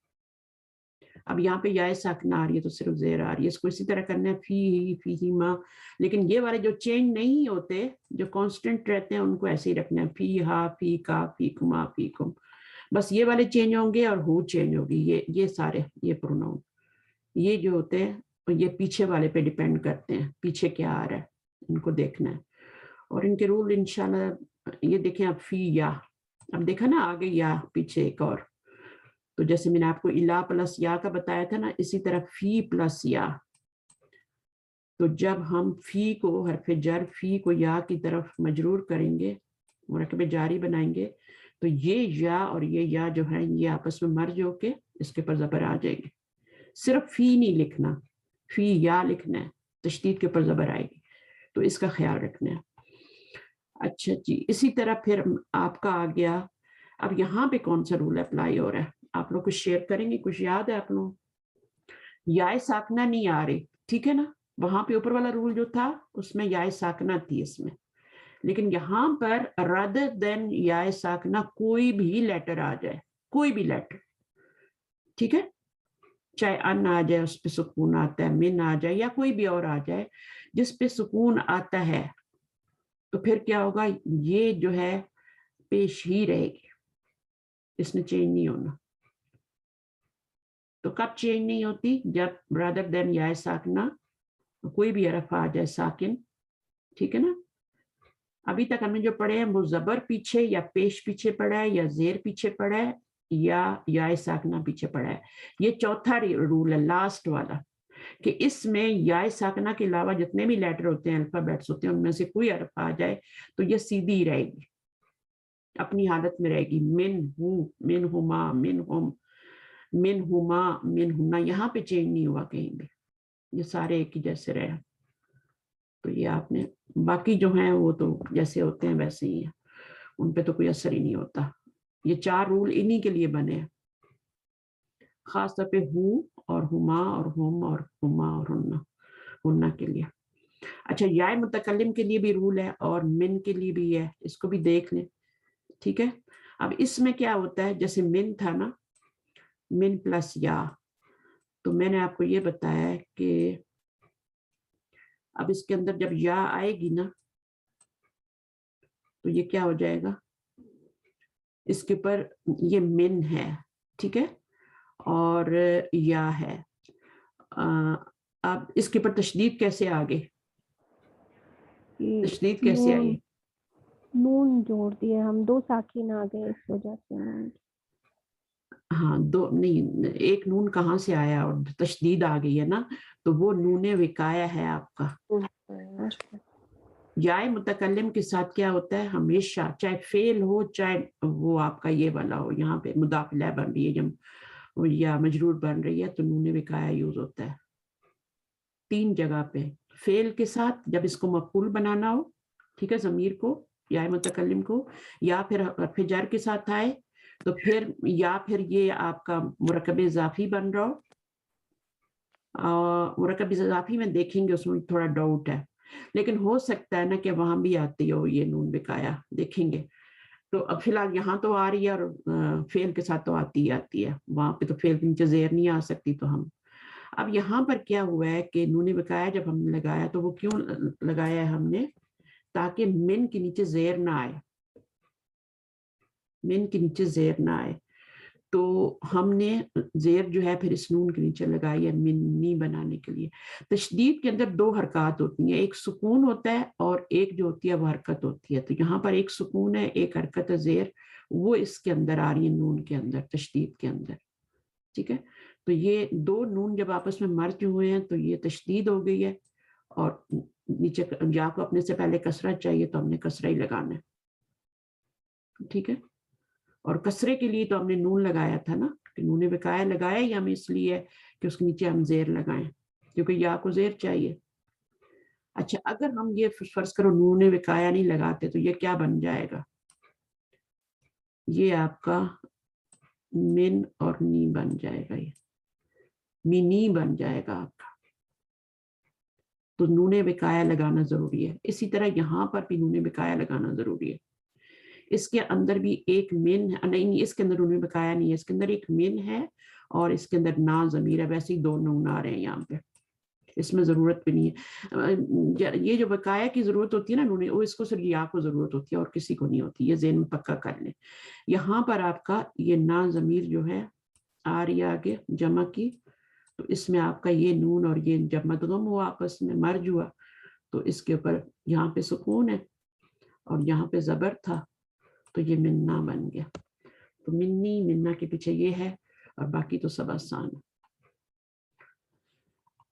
اب یہاں پہ یا ساکنہ آ رہی ہے تو صرف زیر آ رہی ہے. اس کو اسی طرح کرنا ہے فی ہی، فی ہی ما. لیکن یہ والے جو چینج نہیں ہوتے، جو کانسٹنٹ رہتے ہیں، ان کو ایسے ہی رکھنا ہے، فی ہا، فی کا، فی کما، فی کم. بس یہ والے چینج ہوں گے اور ہو چینج ہوگی. یہ سارے یہ پروناؤن یہ جو ہوتے ہیں یہ پیچھے والے پہ ڈیپینڈ کرتے ہیں، پیچھے کیا آ رہا ہے ان کو دیکھنا ہے. اور ان کے رول انشاءاللہ یہ دیکھیں. اب فی یا، اب دیکھا نا آگے یا پیچھے ایک اور. تو جیسے میں نے آپ کو الہ پلس یا کا بتایا تھا نا، اسی طرح فی پلس یا. تو جب ہم فی کو حرف جر فی کو یا کی طرف مجرور کریں گے، مرکب جاری بنائیں گے، تو یہ یا اور یہ یا جو ہے یہ آپس میں مرج ہو کے اس کے پر زبر آ جائے گی. صرف فی نہیں لکھنا، فی یا لکھنا ہے، تشدید کے اوپر زبر آئے گی. تو اس کا خیال رکھنا ہے. اچھا جی، اسی طرح پھر آپ کا آ گیا. اب یہاں پہ کون سا رول اپلائی ہو رہا ہے؟ آپ لوگ کچھ شیئر کریں گے؟ کچھ یاد ہے آپ لوگ؟ یا ساکنہ نہیں آ رہی، ٹھیک ہے نا. وہاں پہ اوپر والا رول جو تھا اس میں یا ساکنہ تھی اس میں، لیکن یہاں پر rather than یا ساکنہ کوئی بھی لیٹر آ جائے، کوئی بھی لیٹر، ٹھیک ہے، چاہے ان آ جائے اس پہ سکون آتا ہے، من آ جائے یا کوئی بھی اور آ جائے جس پہ سکون آتا ہے، تو پھر کیا ہوگا؟ یہ جو ہے پیش ہی رہے گی، اس نے چینج نہیں ہونا. تو کب چینج نہیں ہوتی؟ جب rather than یا ساکنہ کوئی بھی حرف آ جائے ساکن، ٹھیک ہے نا. ابھی تک ہم نے جو پڑھے ہیں وہ زبر پیچھے یا پیش پیچھے پڑھا ہے یا زیر پیچھے پڑھا ہے یا ساکنہ پیچھے پڑھا ہے. یہ چوتھا رول ہے، لاسٹ والا، کہ اس میں یا ساکنہ کے علاوہ جتنے بھی لیٹر ہوتے ہیں، الفابیٹس ہوتے ہیں، ان میں سے کوئی حرف آ جائے تو یہ سیدھی رہے گی، اپنی حالت میں رہے گی. من ہو، من ہما، من ہم، من ہما، من ہمنا، یہاں پہ چینج نہیں ہوا کہیں بھی، یہ سارے ایک ہی جیسے رہے. تو یہ آپ نے باقی جو ہیں وہ تو جیسے ہوتے ہیں ویسے ہی ہیں، ان پہ تو کوئی اثر ہی نہیں ہوتا. یہ چار رول انہی کے لیے بنے ہیں، خاص طور پہ ہو اور ہما اور ہم اور ہما اور ہننا کے لیے. اچھا یا متکلم کے لیے بھی رول ہے اور من کے لیے بھی ہے، اس کو بھی دیکھ لیں. ٹھیک ہے. اب اس میں کیا ہوتا ہے, جیسے من تھا نا, من پلس یا, تو میں نے آپ کو یہ بتایا ہے کہ اب اس کے اندر جب یا آئے گی نا تو یہ کیا ہو جائے گا, اس کے اوپر یہ من ہے, ٹھیک ہے, اور یا ہے. اب اس کے اوپر تشدید کیسے آگے, تشدید کیسے آئی؟ نون جوڑ دیے ہم, 2 ساکن آ گئے اس وجہ سے. ہاں, 2 نہیں, ایک نون کہاں سے آیا اور تشدید آ گئی ہے نا, تو وہ نون وقایا ہے آپ کا. یائے متکلم کے ساتھ کیا ہوتا ہے ہمیشہ, چاہے فعل ہو چاہے وہ آپ کا یہ والا ہو, یہاں پہ مضاف الیہ بن رہی ہے جب یا مجرور بن رہی ہے تو نون وقایا یوز ہوتا ہے 3 جگہ پہ. فعل کے ساتھ جب اس کو مفعول بنانا ہو, ٹھیک ہے, ضمیر کو یا متکلم کو, یا پھر حرف جر کے ساتھ آئے تو پھر, یا پھر یہ آپ کا مرکب اضافی بن رہا ہو. مرکب اضافی میں دیکھیں گے اس میں تھوڑا ڈاؤٹ ہے, لیکن ہو سکتا ہے نا کہ وہاں بھی آتی ہو یہ نون وقایا, دیکھیں گے. تو اب فی الحال یہاں تو آ رہی ہے اور فعل کے ساتھ تو آتی ہی آتی ہے, وہاں پہ تو فعل کے نیچے زیر نہیں آ سکتی. تو ہم اب یہاں پر کیا ہوا ہے کہ نون وقایا جب ہم نے لگایا تو وہ کیوں لگایا ہے ہم نے, تاکہ من کے نیچے زیر نہ آئے, من کے نیچے زیر نہ آئے. تو ہم نے زیر جو ہے پھر اس نون کے نیچے لگائی ہے منی بنانے کے لیے. تشدید کے اندر 2 حرکات ہوتی ہیں, ایک سکون ہوتا ہے اور ایک جو ہوتی ہے وہ حرکت ہوتی ہے. تو یہاں پر ایک سکون ہے, ایک حرکت ہے زیر, وہ اس کے اندر آ رہی ہے نون کے اندر, تشدید کے اندر, ٹھیک ہے. تو یہ 2 نون جب آپس میں مرج ہوئے ہیں تو یہ تشدید ہو گئی ہے, اور نیچے یا کو اپنے سے پہلے کسرہ چاہیے تو ہم نے کسرہ ہی لگانا ہے, ٹھیک ہے. اور کسرے کے لیے تو ہم نے نون لگایا تھا نا, کہ نون وقایا لگایا ہی ہم اس لیے کہ اس کے نیچے ہم زیر لگائیں, کیونکہ یا کو زیر چاہیے. اچھا, اگر ہم یہ فرض کرو نون وقایا نہیں لگاتے تو یہ کیا بن جائے گا, یہ آپ کا من اور نی بن جائے گا, یہ منی بن جائے گا آپ کا. تو نون وقایا لگانا ضروری ہے. اسی طرح یہاں پر بھی نون وقایا لگانا ضروری ہے. اس کے اندر بھی ایک من ہے, نہیں اس کے اندر نون وقایا نہیں ہے, اس کے اندر ایک من ہے اور اس کے اندر نا ضمیر ہے, ویسے ہی 2 نون آ رہے ہیں یہاں پہ, اس میں ضرورت بھی نہیں ہے. یہ جو وقایا کی ضرورت ہوتی ہے نا نون, وہ اس کو صرف یا کو ضرورت ہوتی ہے اور کسی کو نہیں ہوتی, یہ ذہن میں پکا کر لیں. یہاں پر آپ کا یہ نا ضمیر جو ہے آ رہی ہے آگے جمع کی, تو اس میں آپ کا یہ نون اور یہ جب مدغم ہوا آپس میں مرج ہوا تو اس کے اوپر یہاں پہ سکون ہے اور یہاں پہ زبر تھا, تو یہ منا بن گیا. تو منی منا کے پیچھے یہ ہے, اور باقی تو سب آسان ہے.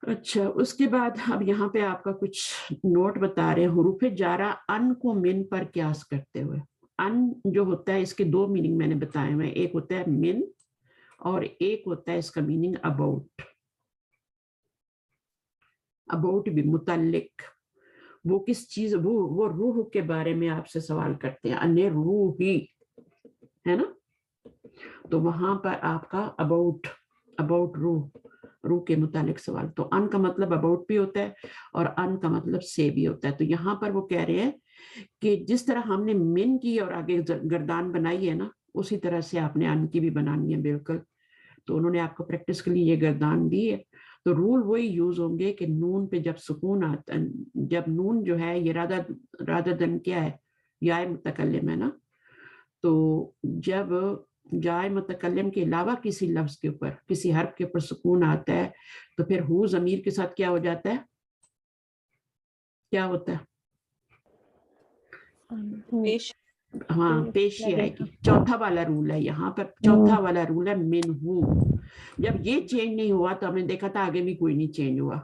اچھا, اس کے بعد اب یہاں پہ آپ کا کچھ نوٹ بتا رہے ہیں. حروف جارہ ان کو من پر قیاس کرتے ہوئے, ان جو ہوتا ہے اس کے 2 میننگ میں نے بتائے ہوئے, ایک ہوتا ہے من اور ایک ہوتا ہے اس کا میننگ اباؤٹ. اباؤٹ بھی متعلق, وہ کس چیز, وہ روح کے بارے میں آپ سے سوال کرتے ہیں, ان روحی ہے نا, تو وہاں پر آپ کا اباؤٹ روح کے متعلق سوال. تو ان کا مطلب اباؤٹ بھی ہوتا ہے اور ان کا مطلب سے بھی ہوتا ہے. تو یہاں پر وہ کہہ رہے ہیں کہ جس طرح ہم نے من کی اور آگے گردان بنائی ہے نا, اسی طرح سے آپ نے ان کی بھی بنانی ہے بالکل. تو انہوں نے آپ کو پریکٹس کے لیے یہ گردان دی ہے. تو رول وہی یوز ہوں گے کہ نون پہ جب سکون آتا ہے, جب نون جو ہے یہ رادہ دن کیا ہے, یا متکلم ہے نا, تو جب جائے متکلم کے علاوہ کسی لفظ کے اوپر, کسی حرف کے اوپر سکون آتا ہے تو پھر ہو ضمیر کے ساتھ کیا ہو جاتا ہے, کیا ہوتا ہے, ہاں پیشی آئے گی. چوتھا والا رول ہے یہاں پر, چوتھا والا رول ہے من ہو. جب یہ چینج نہیں ہوا تو ہم نے دیکھا تھا آگے بھی کوئی نہیں چینج ہوا,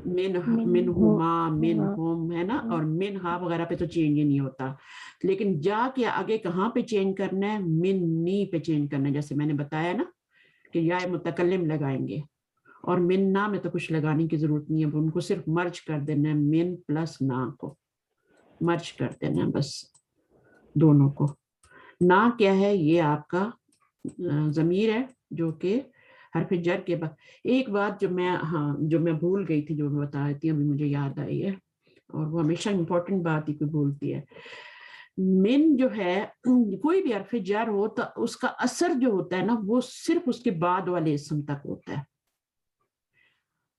من ہما من ہوم ہے نا, اور من ہا وغیرہ پہ تو چینج ہی نہیں ہوتا. لیکن جا کے آگے کہاں پہ چینج کرنا ہے, من نی پہ چینج کرنا ہے. جیسے میں نے بتایا نا کہ یا متکلم لگائیں گے, اور من نا میں تو کچھ لگانے کی ضرورت نہیں ہے, ان کو صرف مرج کر دینا ہے, من پلس نا کو مرج کر دینا ہے بس, دونوں کو. نا کیا ہے, یہ آپ کا ضمیر ہے جو کہ حرف جر کے بعد. ایک بات جو میں بھول گئی تھی, جو میں بتا رہی تھی, ابھی مجھے یاد آئی ہے, اور وہ ہمیشہ امپورٹنٹ بات ہی کوئی بھولتی ہے. मिन जो है कोई भी हर्फ जर हो तो उसका असर जो होता है ना वो सिर्फ उसके बाद वाले इसम तक होता है।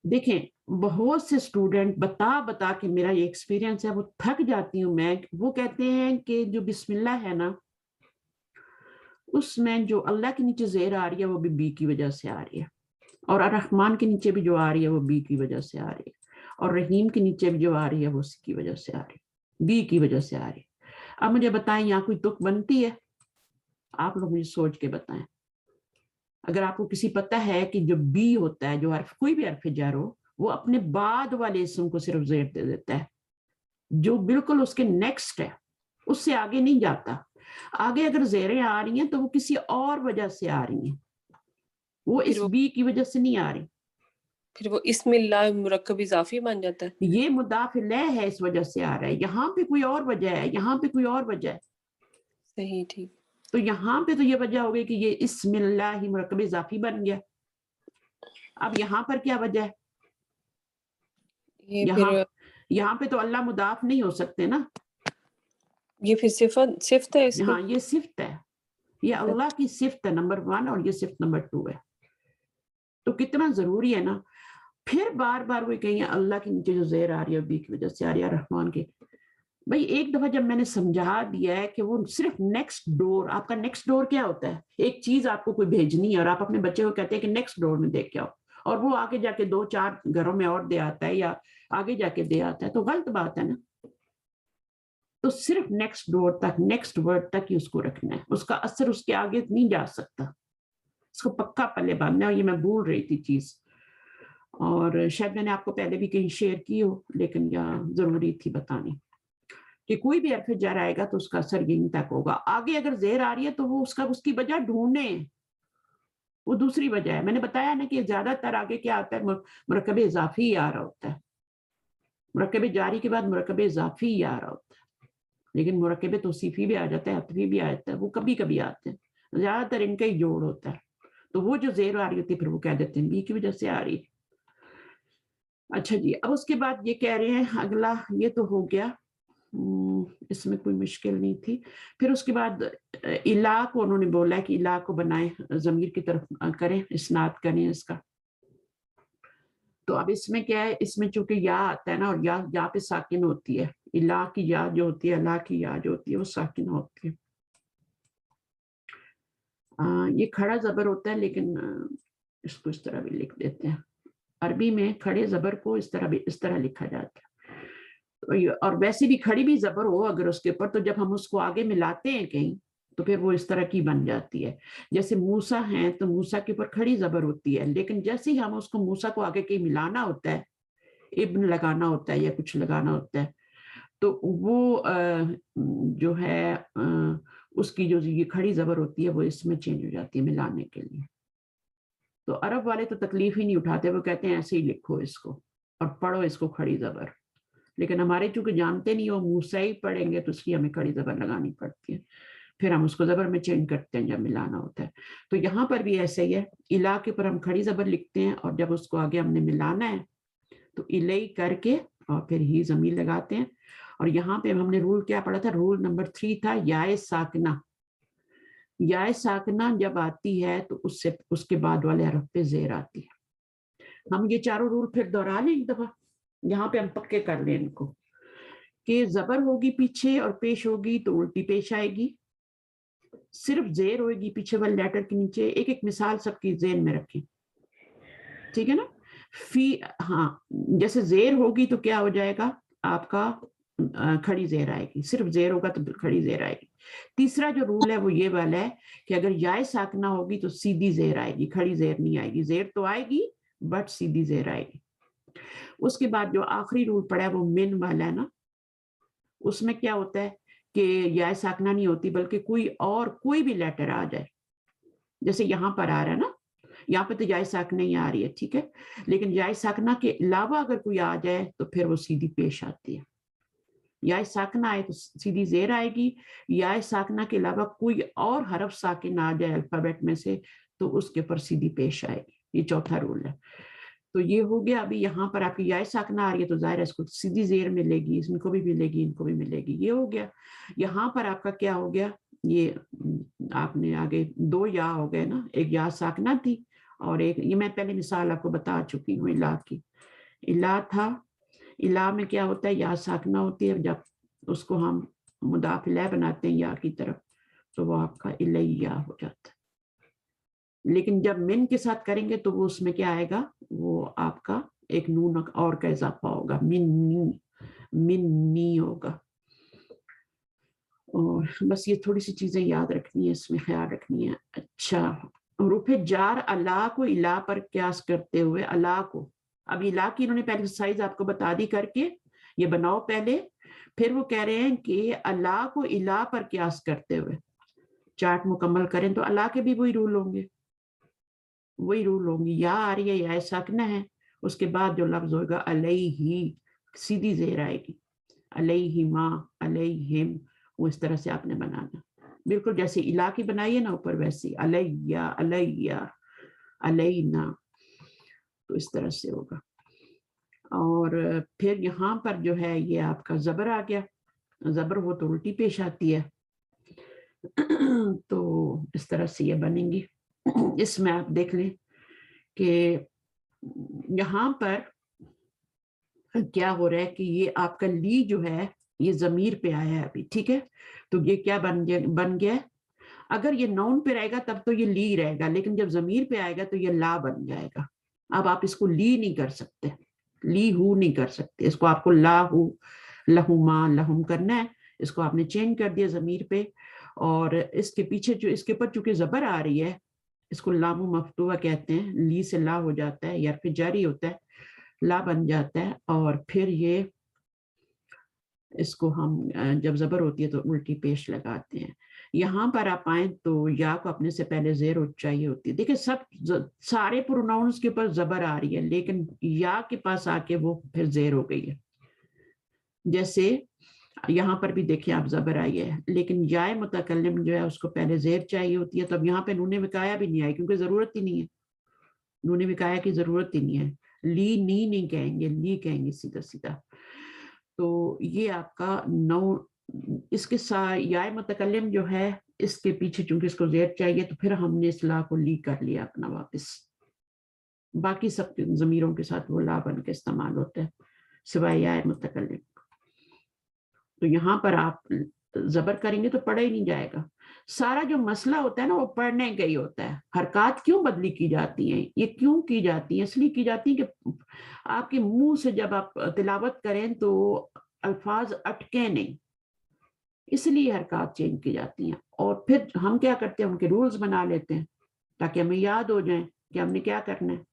देखें बहुत से स्टूडेंट बता बता के, मेरा ये एक्सपीरियंस है, वो थक जाती हूँ मैं। वो कहते हैं कि जो बिस्मिल्लाह है ना उसमें जो अल्लाह के नीचे जेर आ रही है वो भी बी की वजह से आ रही है, और रहमान के नीचे भी जो आ रही है वो बी की वजह से आ रही है, और रहीम के नीचे भी जो आ रही है वो सी की वजह से आ रही है, बी की वजह से आ रही है। अब मुझे बताएं यहाँ कोई तुक बनती है? आप लोग मुझे सोच के बताएं। अगर आपको किसी पता है कि जो बी होता है, जो हर्फ कोई भी हर्फ जर हो, वो अपने बाद वाले इसम को सिर्फ जेर दे देता है, जो बिल्कुल उसके नेक्स्ट है, उससे आगे नहीं जाता। आगे अगर जेरें आ रही हैं तो वो किसी और वजह से आ रही हैं, वो इस बी की वजह से नहीं आ रही। फिर वो इस्मिल्लाह मुरक्कब इजाफी बन जाता है। ये मुदाफ इलैह है, इस वजह से आ रहा है। यहाँ पे कोई और वजह है, यहाँ पे कोई और वजह है। सही, ठीक। तो यहाँ पे तो ये वजह हो गई कि ये इस्मिल्लाह मुरक्कब इजाफी बन गया। अब यहाँ पर क्या वजह है? ये फिर यहाँ पे तो अल्लाह मुदाफ नहीं हो सकते ना, ये फिर सिफ्त है इसकी। हाँ ये सिफ्त है, ये अल्लाह की सिफ्त है नंबर 1 और ये सिफ्त नंबर 2 है। तो कितना जरूरी है ना। फिर बार बार वो कहेंगे अल्लाह के नीचे जो जेर आ रही है बी की वजह से आ रही है, रहमान की। भाई एक दफा जब मैंने समझा दिया है कि वो सिर्फ नेक्स्ट डोर, आपका नेक्स्ट डोर क्या होता है? एक चीज आपको कोई भेजनी है और आप अपने बच्चे को कहते हैं कि नेक्स्ट डोर में देख के आओ, और वो आगे जाके 2-4 घरों में और दे आता है या आगे जाके दे आता है, तो गलत बात है ना। तो सिर्फ नेक्स्ट डोर तक, नेक्स्ट वर्ड तक ही उसको रखना है, उसका असर उसके आगे नहीं जा सकता, इसको पक्का पल्ले बांधना है। ये मैं भूल रही थी चीज, और शायद मैंने आपको पहले भी कहीं शेयर की हो, लेकिन यह जरूरी थी बतानी कि कोई भी हर्फ जर आएगा तो उसका असर यहीं तक होगा। आगे अगर जेर आ रही है तो वो उसकी वजह ढूंढने, वो दूसरी वजह है। मैंने बताया ना कि ज्यादातर आगे क्या आता है, मुरक्कब इजाफी ही आ रहा होता है, मुरक्कब जारी के बाद मुरक्कब इजाफी ही आ रहा होता है। लेकिन मुरक्कब तौसीफी भी आ जाता है, अतफी भी आ जाता है, वो कभी कभी आते हैं, ज्यादातर इनका ही जोड़ होता है। तो वो जो जेर आ रही होती है फिर वो कह देते हैं बी की वजह से आ रही है। अच्छा जी, अब उसके बाद ये कह रहे हैं अगला, ये तो हो गया, इसमें कोई मुश्किल नहीं थी। फिर उसके बाद इला को उन्होंने बोला कि इला को बनाए, जमीर की तरफ करें, इस्नाद करें इसका। तो अब इसमें क्या है, इसमें चूंकि या आता है ना, और या पे साकिन होती है, इला की या जो होती है, अला की या जो होती है वो साकिन होती है। ये खड़ा जबर होता है, लेकिन इसको इस तरह भी लिख देते हैं। अरबी में खड़े जबर को इस तरह लिखा जाता है। और वैसे भी खड़ी भी जबर हो अगर उसके ऊपर, तो जब हम उसको आगे मिलाते हैं कहीं तो फिर वो इस तरह की बन जाती है। जैसे मूसा है तो मूसा के ऊपर खड़ी जबर होती है, लेकिन जैसे ही हम उसको मूसा को आगे कहीं मिलाना होता है, इब्न लगाना होता है या कुछ लगाना होता है, तो वो जो है उसकी जो ये खड़ी जबर होती है वो इसमें चेंज हो जाती है मिलाने के लिए। तो अरब वाले तो तकलीफ ही नहीं उठाते, वो कहते हैं ऐसे ही लिखो इसको और पढ़ो इसको खड़ी जबर। लेकिन हमारे चूंकि जानते नहीं हो, मूसा ही पढ़ेंगे, तो इसलिए हमें खड़ी जबर लगानी पड़ती है, फिर हम उसको जबर में चेंज करते हैं जब मिलाना होता है। तो यहाँ पर भी ऐसे ही है, इला के पर हम खड़ी जबर लिखते हैं, और जब उसको आगे हमने मिलाना है तो इलई करके और फिर ही जमीर लगाते हैं। और यहाँ पे हमने रूल क्या पढ़ा था, रूल नंबर 3 था याए साकना। याए साकना जब आती है तो उससे उसके बाद वाले हरफ पे जेर आती है। हम ये चारों रूल फिर दोहरा लें एक दफा, यहाँ पे हम पक्के कर लें इनको, कि जबर होगी पीछे और पेश होगी तो उल्टी पेश आएगी, सिर्फ जेर होगी पीछे वाले लेटर के नीचे। एक एक मिसाल सबकी जेन में रखें, ठीक है ना। हाँ, जैसे जेर होगी तो क्या हो जाएगा आपका, खड़ी जेर आएगी, सिर्फ जेर होगा तो खड़ी जेर आएगी। तीसरा जो रूल है वो ये वाला है कि अगर याए साकना होगी तो सीधी जेर आएगी, खड़ी जेर नहीं आएगी। जेर तो आएगी बट सीधी जेर आएगी। उसके बाद जो आखिरी रूल पड़ा है वो मिन वाला है ना, उसमें क्या होता है कि या साकना नहीं होती, बल्कि कोई भी लेटर आ जाए, जैसे यहाँ पर आ रहा है ना, यहाँ पे तो या साकना ही आ रही है, ठीक है, लेकिन या साकना के अलावा अगर कोई आ जाए तो फिर वो सीधी पेश आती है। या साकना आए तो सीधी जेर आएगी, या साकना के अलावा कोई और हरफ साकिन आ जाए अल्फाबेट में से तो उसके ऊपर सीधी पेश आएगी। ये चौथा रूल है। تو یہ ہو گیا. ابھی یہاں پر آپ کی یا ساکنہ آ رہی ہے تو ظاہر ہے اس کو سیدھی زیر ملے گی, ان کو بھی ملے گی, ان کو بھی ملے گی. یہ ہو گیا. یہاں پر آپ کا کیا ہو گیا, یہ آپ نے آگے 2 یا ہو گئے نا, ایک یا ساکنہ تھی اور ایک, یہ میں پہلے مثال آپ کو بتا چکی ہوں الا کی. الا تھا, الا میں کیا ہوتا ہے, یا ساکنہ ہوتی ہے, جب اس کو ہم مضاف الیہ بناتے ہیں یا کی طرف تو وہ آپ کا الیہ ہو جاتا ہے. لیکن جب من کے ساتھ کریں گے تو وہ اس میں کیا آئے گا, وہ آپ کا ایک نون اور کا اضافہ ہوگا, منی ہوگا. اور بس یہ تھوڑی سی چیزیں یاد رکھنی ہے, اس میں خیال رکھنی ہے. اچھا, حروف جار الا کو الا پر قیاس کرتے ہوئے, الا کو, اب الا کی انہوں نے پہلے سائز آپ کو بتا دی کر کے, یہ بناؤ پہلے, پھر وہ کہہ رہے ہیں کہ الا کو الا پر قیاس کرتے ہوئے چارٹ مکمل کریں تو الا کے بھی وہی رول ہوں گے, وہی رول ہوں گی. یا آ رہی ہے, یا ساکنہ ہے, اس کے بعد جو لفظ ہوگا علیہ, سیدھی زیر آئے گی, علیہما, علیہم, وہ اس طرح سے آپ نے بنانا, بالکل جیسے الا کی بنائی ہے نا اوپر ویسی, علیہ, علیہ, علینا, تو اس طرح سے ہوگا. اور پھر یہاں پر جو ہے یہ آپ کا زبر آ گیا. زبر وہ تو الٹی پیش آتی ہے, تو اس طرح سے یہ بنیں گی. اس میں آپ دیکھ لیں کہ یہاں پر کیا ہو رہا ہے کہ یہ آپ کا لی جو ہے یہ ضمیر پہ آیا ہے ابھی, ٹھیک ہے, تو یہ کیا بن گیا. اگر یہ نون پہ رہے گا تب تو یہ لی رہے گا, لیکن جب ضمیر پہ آئے گا تو یہ لا بن جائے گا. اب آپ اس کو لی نہیں کر سکتے, لی ہو نہیں کر سکتے, اس کو آپ کو لا ہو, لہما, لہم کرنا ہے. اس کو آپ نے چینج کر دیا ضمیر پہ, اور اس کے پیچھے جو اس کے اوپر چونکہ زبر آ رہی ہے, اس کو لام مفتوحہ کہتے ہیں, لی سے لا ہو جاتا ہے یا پھر جاری ہوتا ہے, لا بن جاتا ہے. اور پھر یہ اس کو ہم جب زبر ہوتی ہے تو الٹی پیش لگاتے ہیں. یہاں پر آپ آئیں تو یا کو اپنے سے پہلے زیر چاہیے ہوتی ہے. دیکھیں سارے پروناؤنس کے اوپر زبر آ رہی ہے, لیکن یا کے پاس آ کے وہ پھر زیر ہو گئی ہے. جیسے یہاں پر بھی دیکھیں آپ زبر آئی ہے, لیکن یا متکلم جو ہے اس کو پہلے زیر چاہیے ہوتی ہے. تو اب یہاں پہ نون وقایا بھی نہیں آئی کیونکہ ضرورت ہی نہیں ہے, نون وقایا کی ضرورت ہی نہیں ہے. لی نی نہیں کہیں گے, لی کہیں گے سیدھا سیدھا. تو یہ آپ کا نو, اس کے ساتھ یا متکلم جو ہے اس کے پیچھے چونکہ اس کو زیر چاہیے تو پھر ہم نے اس لا کو لی کر لیا اپنا واپس. باقی سب ضمیروں کے ساتھ وہ لا بن کے استعمال ہوتا ہے سوائے یا متکلم. تو یہاں پر آپ زبر کریں گے تو پڑھا ہی نہیں جائے گا. سارا جو مسئلہ ہوتا ہے نا وہ پڑھنے کا ہی ہوتا ہے. حرکات کیوں بدلی کی جاتی ہیں, یہ کیوں کی جاتی ہیں, اس لیے کی جاتی ہیں کہ آپ کے منہ سے جب آپ تلاوت کریں تو الفاظ اٹکیں نہیں, اس لیے حرکات چینج کی جاتی ہیں. اور پھر ہم کیا کرتے ہیں, ان کے رولز بنا لیتے ہیں تاکہ ہمیں یاد ہو جائیں کہ ہم نے کیا کرنا ہے.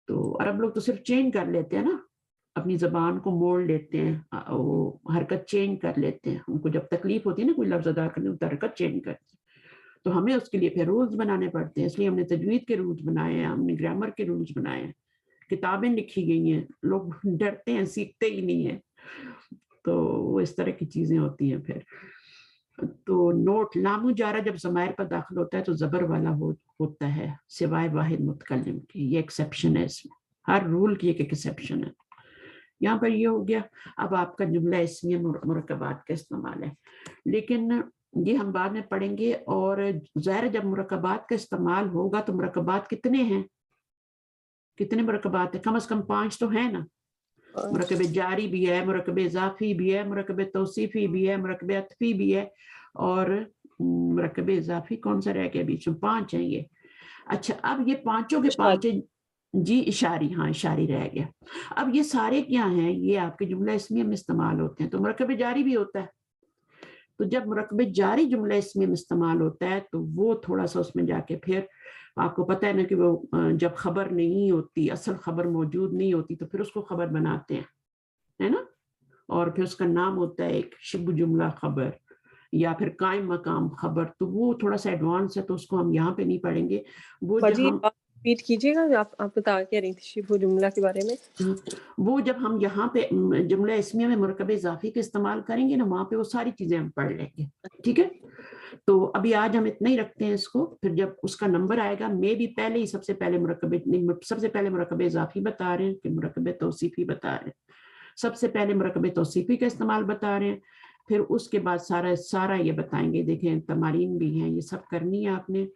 تو عرب لوگ تو صرف چینج کر لیتے ہیں نا, اپنی زبان کو موڑ لیتے ہیں, وہ حرکت چینج کر لیتے ہیں. ان کو جب تکلیف ہوتی ہے نا کوئی لفظ ادا کرنے تو حرکت چینج کرتے ہیں. تو ہمیں اس کے لیے پھر رولز بنانے پڑتے ہیں, اس لیے ہم نے تجوید کے رولز بنائے ہیں, ہم نے گرامر کے رولز بنائے ہیں, کتابیں لکھی گئی ہیں. لوگ ڈرتے ہیں, سیکھتے ہی نہیں ہیں. تو وہ اس طرح کی چیزیں ہوتی ہیں. پھر تو نوٹ, لام جارہ جب ضمائر پر داخل ہوتا ہے تو زبر والا ہوتا ہے سوائے واحد متکلم کی. یہ ایکسیپشن ہے, اس میں ہر رول کی ایک ایکسیپشن ہے. یہاں پر یہ ہو گیا. اب آپ کا جملہ اسمیہ مرکبات کا استعمال ہے, لیکن یہ ہم بعد میں پڑھیں گے. اور ظاہر جب مرکبات کا استعمال ہوگا تو مرکبات کتنے ہیں, کتنے مرکبات ہیں, کم از کم 5 تو ہیں نا. مرکب جاری بھی ہے, مرکب اضافی بھی ہے, مرکب توصیفی بھی ہے, مرکب عطفی بھی ہے, اور مرکب اضافی کون سا رہ گیا بیچ میں, 5 ہیں یہ. اچھا, اب یہ پانچوں کے پانچ, جی اشاری, ہاں اشاری رہ گیا. اب یہ سارے کیا ہیں, یہ آپ کے جملہ اسمیہ میں استعمال ہوتے ہیں. تو مرکب جاری بھی ہوتا ہے. تو جب مرکب جاری جملہ اسمیہ میں استعمال ہوتا ہے تو وہ تھوڑا سا اس میں جا کے پھر آپ کو پتہ ہے نا کہ وہ جب خبر نہیں ہوتی, اصل خبر موجود نہیں ہوتی, تو پھر اس کو خبر بناتے ہیں, ہے نا. اور پھر اس کا نام ہوتا ہے ایک شبہ جملہ خبر یا پھر قائم مقام خبر. تو وہ تھوڑا سا ایڈوانس ہے, تو اس کو ہم یہاں پہ نہیں پڑھیں گے. وہ جو باجی ہم रिपीट कीजिएगा, आप बता क्या रही थी वो जुमला के बारे में? वो जब हम यहाँ पे जुमला इस्मिया में मुरकब इजाफी का इस्तेमाल करेंगे ना, वहां पे वो सारी चीजें हम पढ़ लेंगे, ठीक है। तो अभी आज हम इतना ही रखते हैं इसको, फिर जब उसका नंबर आएगा मैं भी पहले ही सबसे पहले मुरकब इजाफी बता रहे हैं, फिर मुरकब तौसीफी बता रहे हैं, सबसे पहले मुरकब तौसीफी का इस्तेमाल बता रहे हैं, फिर उसके बाद सारा ये बताएंगे। देखें तमारीन भी हैं, ये सब करनी है आपने,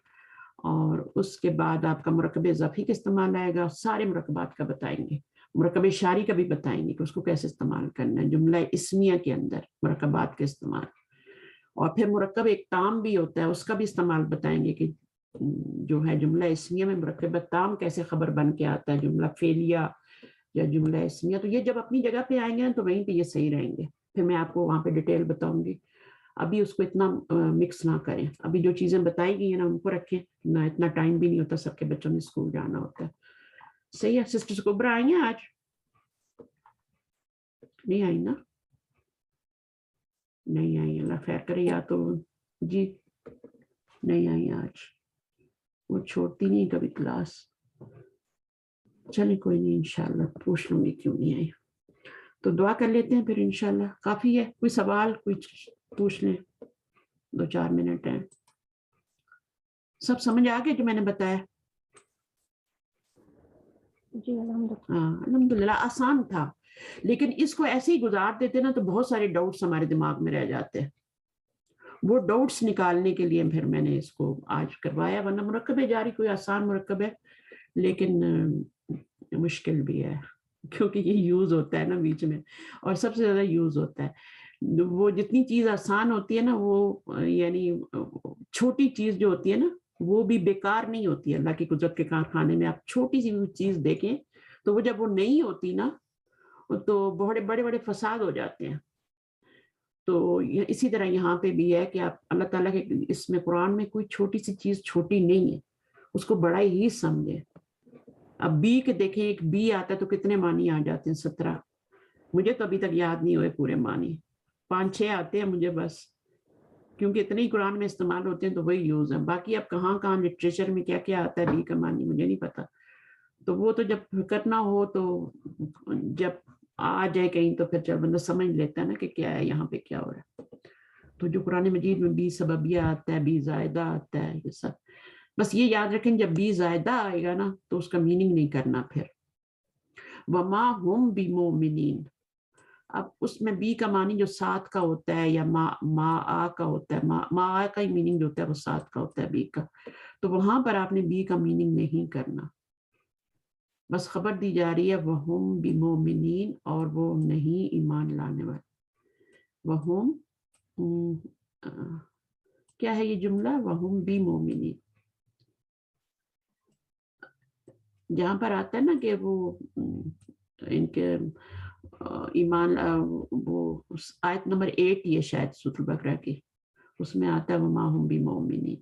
और उसके बाद आपका मुरकब इजाफी का इस्तेमाल आएगा, सारे मुरकबात का बताएंगे, मुरकब शारी का भी बताएंगे कि उसको कैसे इस्तेमाल करना है जुमला इस्मिया के अंदर मुरकबात का इस्तेमाल। और फिर मुरकब एक ताम भी होता है, उसका भी इस्तेमाल बताएंगे कि जो है जुमला इस्मिया में मुरकब ताम कैसे खबर बन के आता है, जुमला फेलिया या जुमला इस्मिया। तो ये जब अपनी जगह पे आएंगे ना तो वहीं पे ये सही रहेंगे, फिर मैं आपको वहां पे डिटेल बताऊंगी। अभी उसको इतना मिक्स ना करें, अभी जो चीजें बताई गई है ना उनको रखें ना, इतना टाइम भी नहीं होता, सबके बच्चों ने स्कूल जाना होता है। सही है। सिस्टर कुबरा आई हैं आज? नहीं आई ना? नहीं आई, अल्लाह खैर करे, या तो जी नहीं आई आज, वो छोड़ती नहीं कभी क्लास। चलिए कोई नहीं, इंशाल्लाह पूछ लूंगी क्यों नहीं आई। तो दुआ कर लेते हैं फिर इंशाल्लाह, काफी है। कोई सवाल कोई पूछ लें, 2-4 मिनट है। सब समझ आ गया जो मैंने बताया? जी अल्हम्दुलिल्लाह। हाँ अल्हम्दुलिल्लाह, आसान था, लेकिन इसको ऐसे ही गुजार देते ना तो बहुत सारे डाउट्स हमारे दिमाग में रह जाते हैं। वो डाउट्स निकालने के लिए फिर मैंने इसको आज करवाया, वरना मुरक्कब जारी कोई आसान मुरक्कब है, लेकिन मुश्किल भी है क्योंकि ये यूज होता है ना बीच में, और सबसे ज्यादा यूज होता है। वो जितनी चीज आसान होती है ना, वो यानी छोटी चीज जो होती है ना, वो भी बेकार नहीं होती है। अल्लाह की कुदरत के कारखाने में आप छोटी सी चीज देखें तो वो जब वो नहीं होती ना तो बड़े बड़े बड़े फसाद हो जाते हैं। तो इसी तरह यहाँ पे भी है कि आप अल्लाह ताला के इसमें कुरान में कोई छोटी सी चीज छोटी नहीं है, उसको बड़ा ही समझे। अब बी के देखें, एक बी आता है तो कितने मानी आ जाते हैं? 17। मुझे तो अभी तक याद नहीं हुए पूरे मानी, 5-6 आते हैं मुझे बस, क्योंकि इतने ही कुरान में इस्तेमाल होते हैं तो वही यूज है। बाकी अब कहाँ कहाँ लिटरेचर में क्या क्या आता है बी का मानी मुझे नहीं पता। तो वो तो जब करना हो तो जब आ जाए कहीं तो फिर चल बंदा समझ लेता है ना कि क्या है यहाँ पे क्या हो रहा है। तो जो कुरान मजीद में बी सबबिया आता है, बी जायदा आता है, ये सब बस ये याद रखें, जब बी जायदा आएगा ना तो उसका मीनिंग नहीं करना फिर। वमा हुम बिमोमिनीन, अब उसमें बी का मानी जो साथ का होता है या मा आ का होता है, मा आ का ही मीनिंग जो होता है वो साथ का होता है बी का, तो वहां पर आपने बी का मीनिंग नहीं करना। बस खबर दी जा रही है वहुम बिमोमिनीन, और वो नहीं ईमान लाने वाले। वहुम क्या है ये जुमला? वहुम बिमोमिनीन, जहां पर आता है ना कि वो इनके ईमान, वो आयत नंबर 8 ये शायद सूरह बकरा की, उसमें आता है वमा हुम बिमोमिनीन।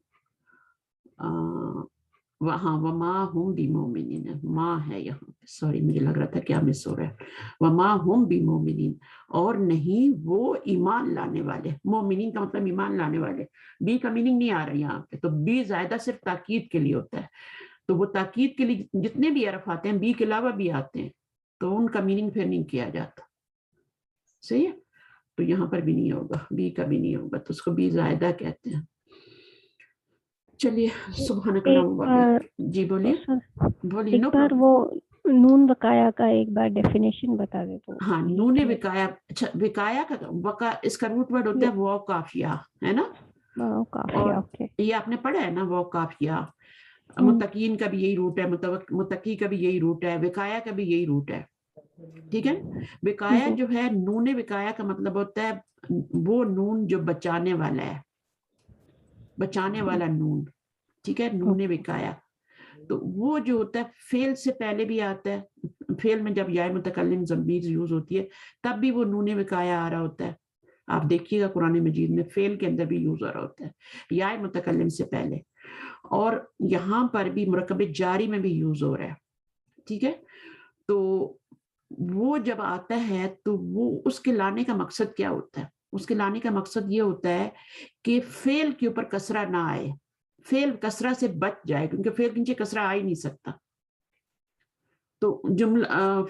वहाँ वमा हुम बिमोमिनीन, माँ है यहाँ पे, सॉरी मुझे लग रहा था क्या मिस हो रहा है। वमा हुम बिमोमिनीन, और नहीं वो ईमान लाने वाले। मोमिनीन का मतलब ईमान लाने वाले, बी का मीनिंग नहीं आ रहा यहाँ पे। तो बी ज्यादा सिर्फ ताकीद के लिए होता है, तो वो ताकीद के लिए जितने भी हरफ आते हैं बी के अलावा भी आते हैं, तो उनका मीनिंग फिर नहीं किया जाता। सही है। तो यहाँ पर भी नहीं होगा, बी का भी नहीं होगा, तो उसको बी जायदा कहते हैं। चलिए सुभानक अल्लाहुम्मा, जी बोलिए बोलिए। एक नो बार प्रॉब्लम। वो नून वकाया का एक बार डेफिनेशन बता दे तो। हाँ नूने विकाया, अच्छा विकाया का वका इसका रूट वर्ड होता है वो काफिया, है ना? काफिया, और ओके। ये आपने पढ़ा है ना वो काफिया। मुत्तकीन का भी यही रूट है, मुत्तकी का भी यही रूट है, विकाया का भी यही रूट है, ठीक है। विकाया जो है, नूने विकाया का मतलब होता है वो नून जो बचाने वाला है, बचाने वाला नून, ठीक है, नूने विकाया। तो वो जो होता है फेल से पहले भी आता है, फेल में जब या मुतकल्लिम ज़मीर यूज होती है तब भी वो नूने विकाया आ रहा होता है। आप देखिएगा कुरान मजीद में फेल के अंदर भी यूज हो रहा होता है या मुतकल्लिम से पहले, और यहाँ पर भी मुरकब जारी में भी यूज हो रहा है, ठीक है। तो वो जब आता है तो वो उसके लाने का मकसद क्या होता है? उसके लाने का मकसद ये होता है कि फेल के ऊपर कसरा ना आए, फेल कसरा से बच जाए, क्योंकि फेल के नीचे कसरा आ ही नहीं सकता। तो जुमला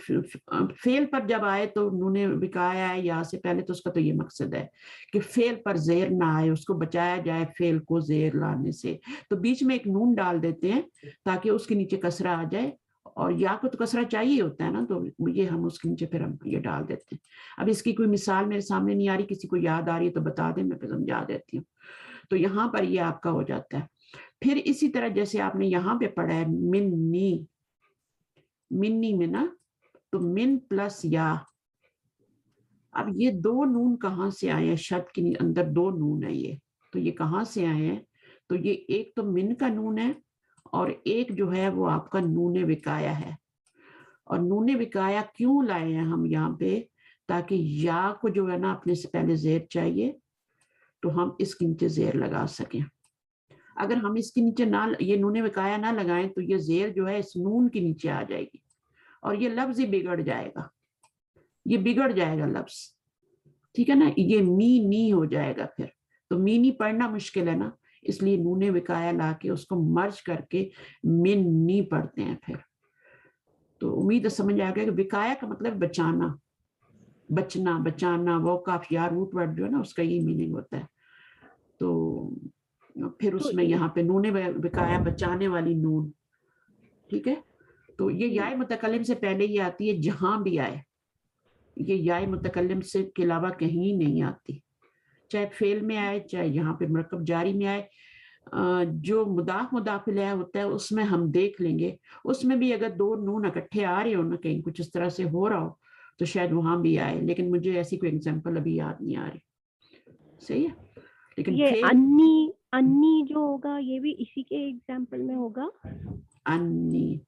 फेल पर जब आए तो नूने विकाया है यहाँ से पहले, तो उसका तो ये मकसद है कि फेल पर जेर ना आए, उसको बचाया जाए फेल को जेर लाने से। तो बीच में एक नून डाल देते हैं ताकि उसके नीचे कसरा आ जाए, और या को तो कसरा चाहिए होता है ना, तो ये हम उसके नीचे फिर हम ये डाल देते हैं। अब इसकी कोई मिसाल मेरे सामने नहीं आ रही, किसी को याद आ रही है तो बता दें, मैं फिर समझा देती हूँ। तो यहाँ पर ये आपका हो जाता है। फिर इसी तरह जैसे आपने यहाँ पे पढ़ा है मिन्नी, मिन्नी में ना, तो मिन प्लस या। अब ये दो नून कहाँ से आए हैं, शब्द के अंदर दो नून है ये, तो ये कहाँ से आए हैं, तो ये एक तो मिन का नून है और एक जो है वो आपका नूने विकाया है। और नूने विकाया क्यों लाए हैं हम यहाँ पे, ताकि या को जो है ना अपने से पहले जेर चाहिए, तो हम इसके नीचे जेर लगा सकें। अगर हम इसके नीचे ना, ये नूने विकाया ना लगाएं, तो ये जेर जो है इस नून के नीचे आ जाएगी और ये लफ्ज ही बिगड़ जाएगा, ये बिगड़ जाएगा लफ्ज, ठीक है ना, ये नी हो जाएगा फिर। तो मीनी पढ़ना मुश्किल है ना, इसलिए नूने विकाया ला के उसको मर्ज करके मिन नी पढ़ते हैं फिर। तो उम्मीद है समझ आ गया कि विकाया का मतलब बचाना, बचना, बचाना, वो काफ या रूट वर्ड जो है ना उसका ये मीनिंग होता है। तो फिर उसमें यहाँ पे नूने विकाया बचाने वाली नून, ठीक है। तो ये याय मुतकल्लिम से पहले ही आती है, जहां भी आए, ये याय मुतकल्लिम से के अलावा कहीं नहीं आती, चाहे फेल में आए चाहे यहाँ पे मुरक्कब जारी में आए। जो मुदाफ मुदाफिल होता है उसमें हम देख लेंगे, उसमें भी अगर दो नून इकट्ठे आ रहे हो ना, कहीं कुछ इस तरह से हो रहा हो, तो शायद वहां भी आए, लेकिन मुझे ऐसी कोई एग्जांपल अभी याद नहीं आ रही। सही है, लेकिन ये फेल, अन्नी जो होगा ये भी इसी के एग्जाम्पल में होगा। अन्नी,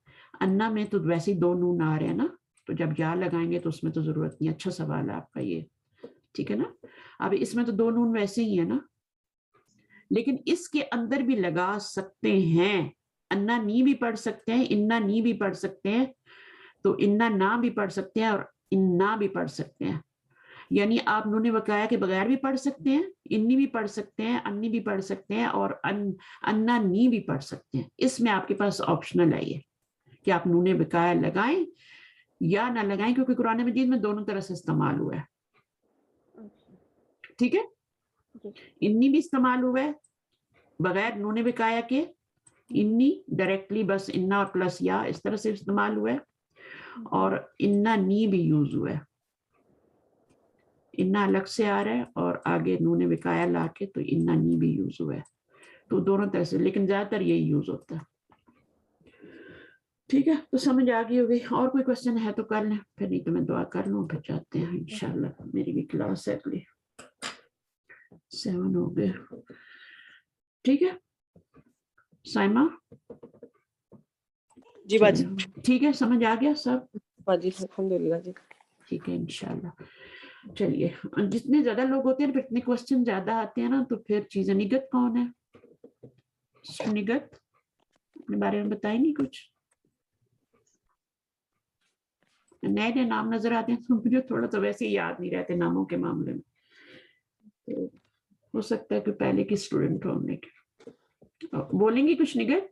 अन्ना में तो वैसे ही दो नून आ रहे हैं ना, तो जब या लगाएंगे तो उसमें तो जरूरत नहीं। अच्छा सवाल है आपका ये, ठीक है ना। अब इसमें तो दो नून वैसे ही है ना, लेकिन इसके अंदर भी लगा सकते हैं, अन्ना नी भी पढ़ सकते हैं, इन्ना नी भी पढ़ सकते हैं, तो इन्ना ना भी पढ़ सकते हैं और इन्ना भी पढ़ सकते हैं। यानी आप नूने वकाया के बगैर भी पढ़ सकते हैं, इन्नी भी पढ़ सकते हैं, अन्नी भी पढ़ सकते हैं और अन्ना नी भी पढ़ सकते हैं। इसमें आपके पास ऑप्शनल है ये कि आप नूने वकाया लगाएं या ना लगाएं, क्योंकि कुरान मजीद में दोनों तरह से इस्तेमाल हुआ है, ठीक है। इन्नी भी इस्तेमाल हुआ है बगैर नूने विकाया के, इन्नी डायरेक्टली बस इन्ना और प्लस या इस तरह से इस्तेमाल हुआ है, और इन्ना नी भी यूज हुआ है, इन्ना अलग से आ रहा है और आगे नूने विकाया ला के, तो इन्ना नी भी यूज हुआ है। तो दोनों तरह से, लेकिन ज्यादातर यही यूज होता है, ठीक है। तो समझ आ गई होगी। और कोई क्वेश्चन है तो कर लें, फिर नहीं तो मैं दुआ कर लूँ, फिर जाते हैं इंशाल्लाह। मेरी भी क्लास है अगली, 7 हो गए, ठीक है साइमा जी बाजी, ठीक है, समझ आ गया सब बाजी अल्हम्दुलिल्लाह जी, ठीक है इंशाल्लाह। चलिए, जितने ज्यादा लोग होते हैं फिर इतने क्वेश्चन ज्यादा आते हैं ना, तो फिर चीजें। निगत कौन है, निगत अपने बारे में बताए नहीं कुछ, नए नए नाम नजर आते हैं तो मुझे थोड़ा तो वैसे ही याद नहीं रहते नामों के मामले में, तो हो सकता है कि पहले की स्टूडेंट हो हमने के। बोलेंगे कुछ निगत,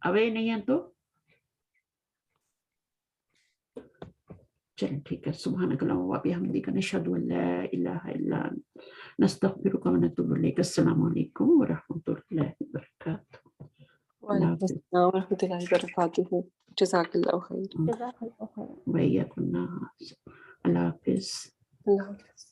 अवे नहीं है तो चलें, ठीक है। सुभानक अल्लाहुम्मा व बिहम्दिका नशहदु अल्ला इलाहा इल्ला अंत नस्तगफिरुका व नतूबु इलैक। अस्सलामु अलैकुम व रहमतुल्लाहि व बरकातुहू। वालेकुम अस्सलाम व रहमतुल्लाहि व बरकातुहू। जज़ाकल्लाहु खैर। जज़ाकल्लाहु खैर। वैयकुम। अल्लाह हाफिज। अल्लाह हाफ़िज़।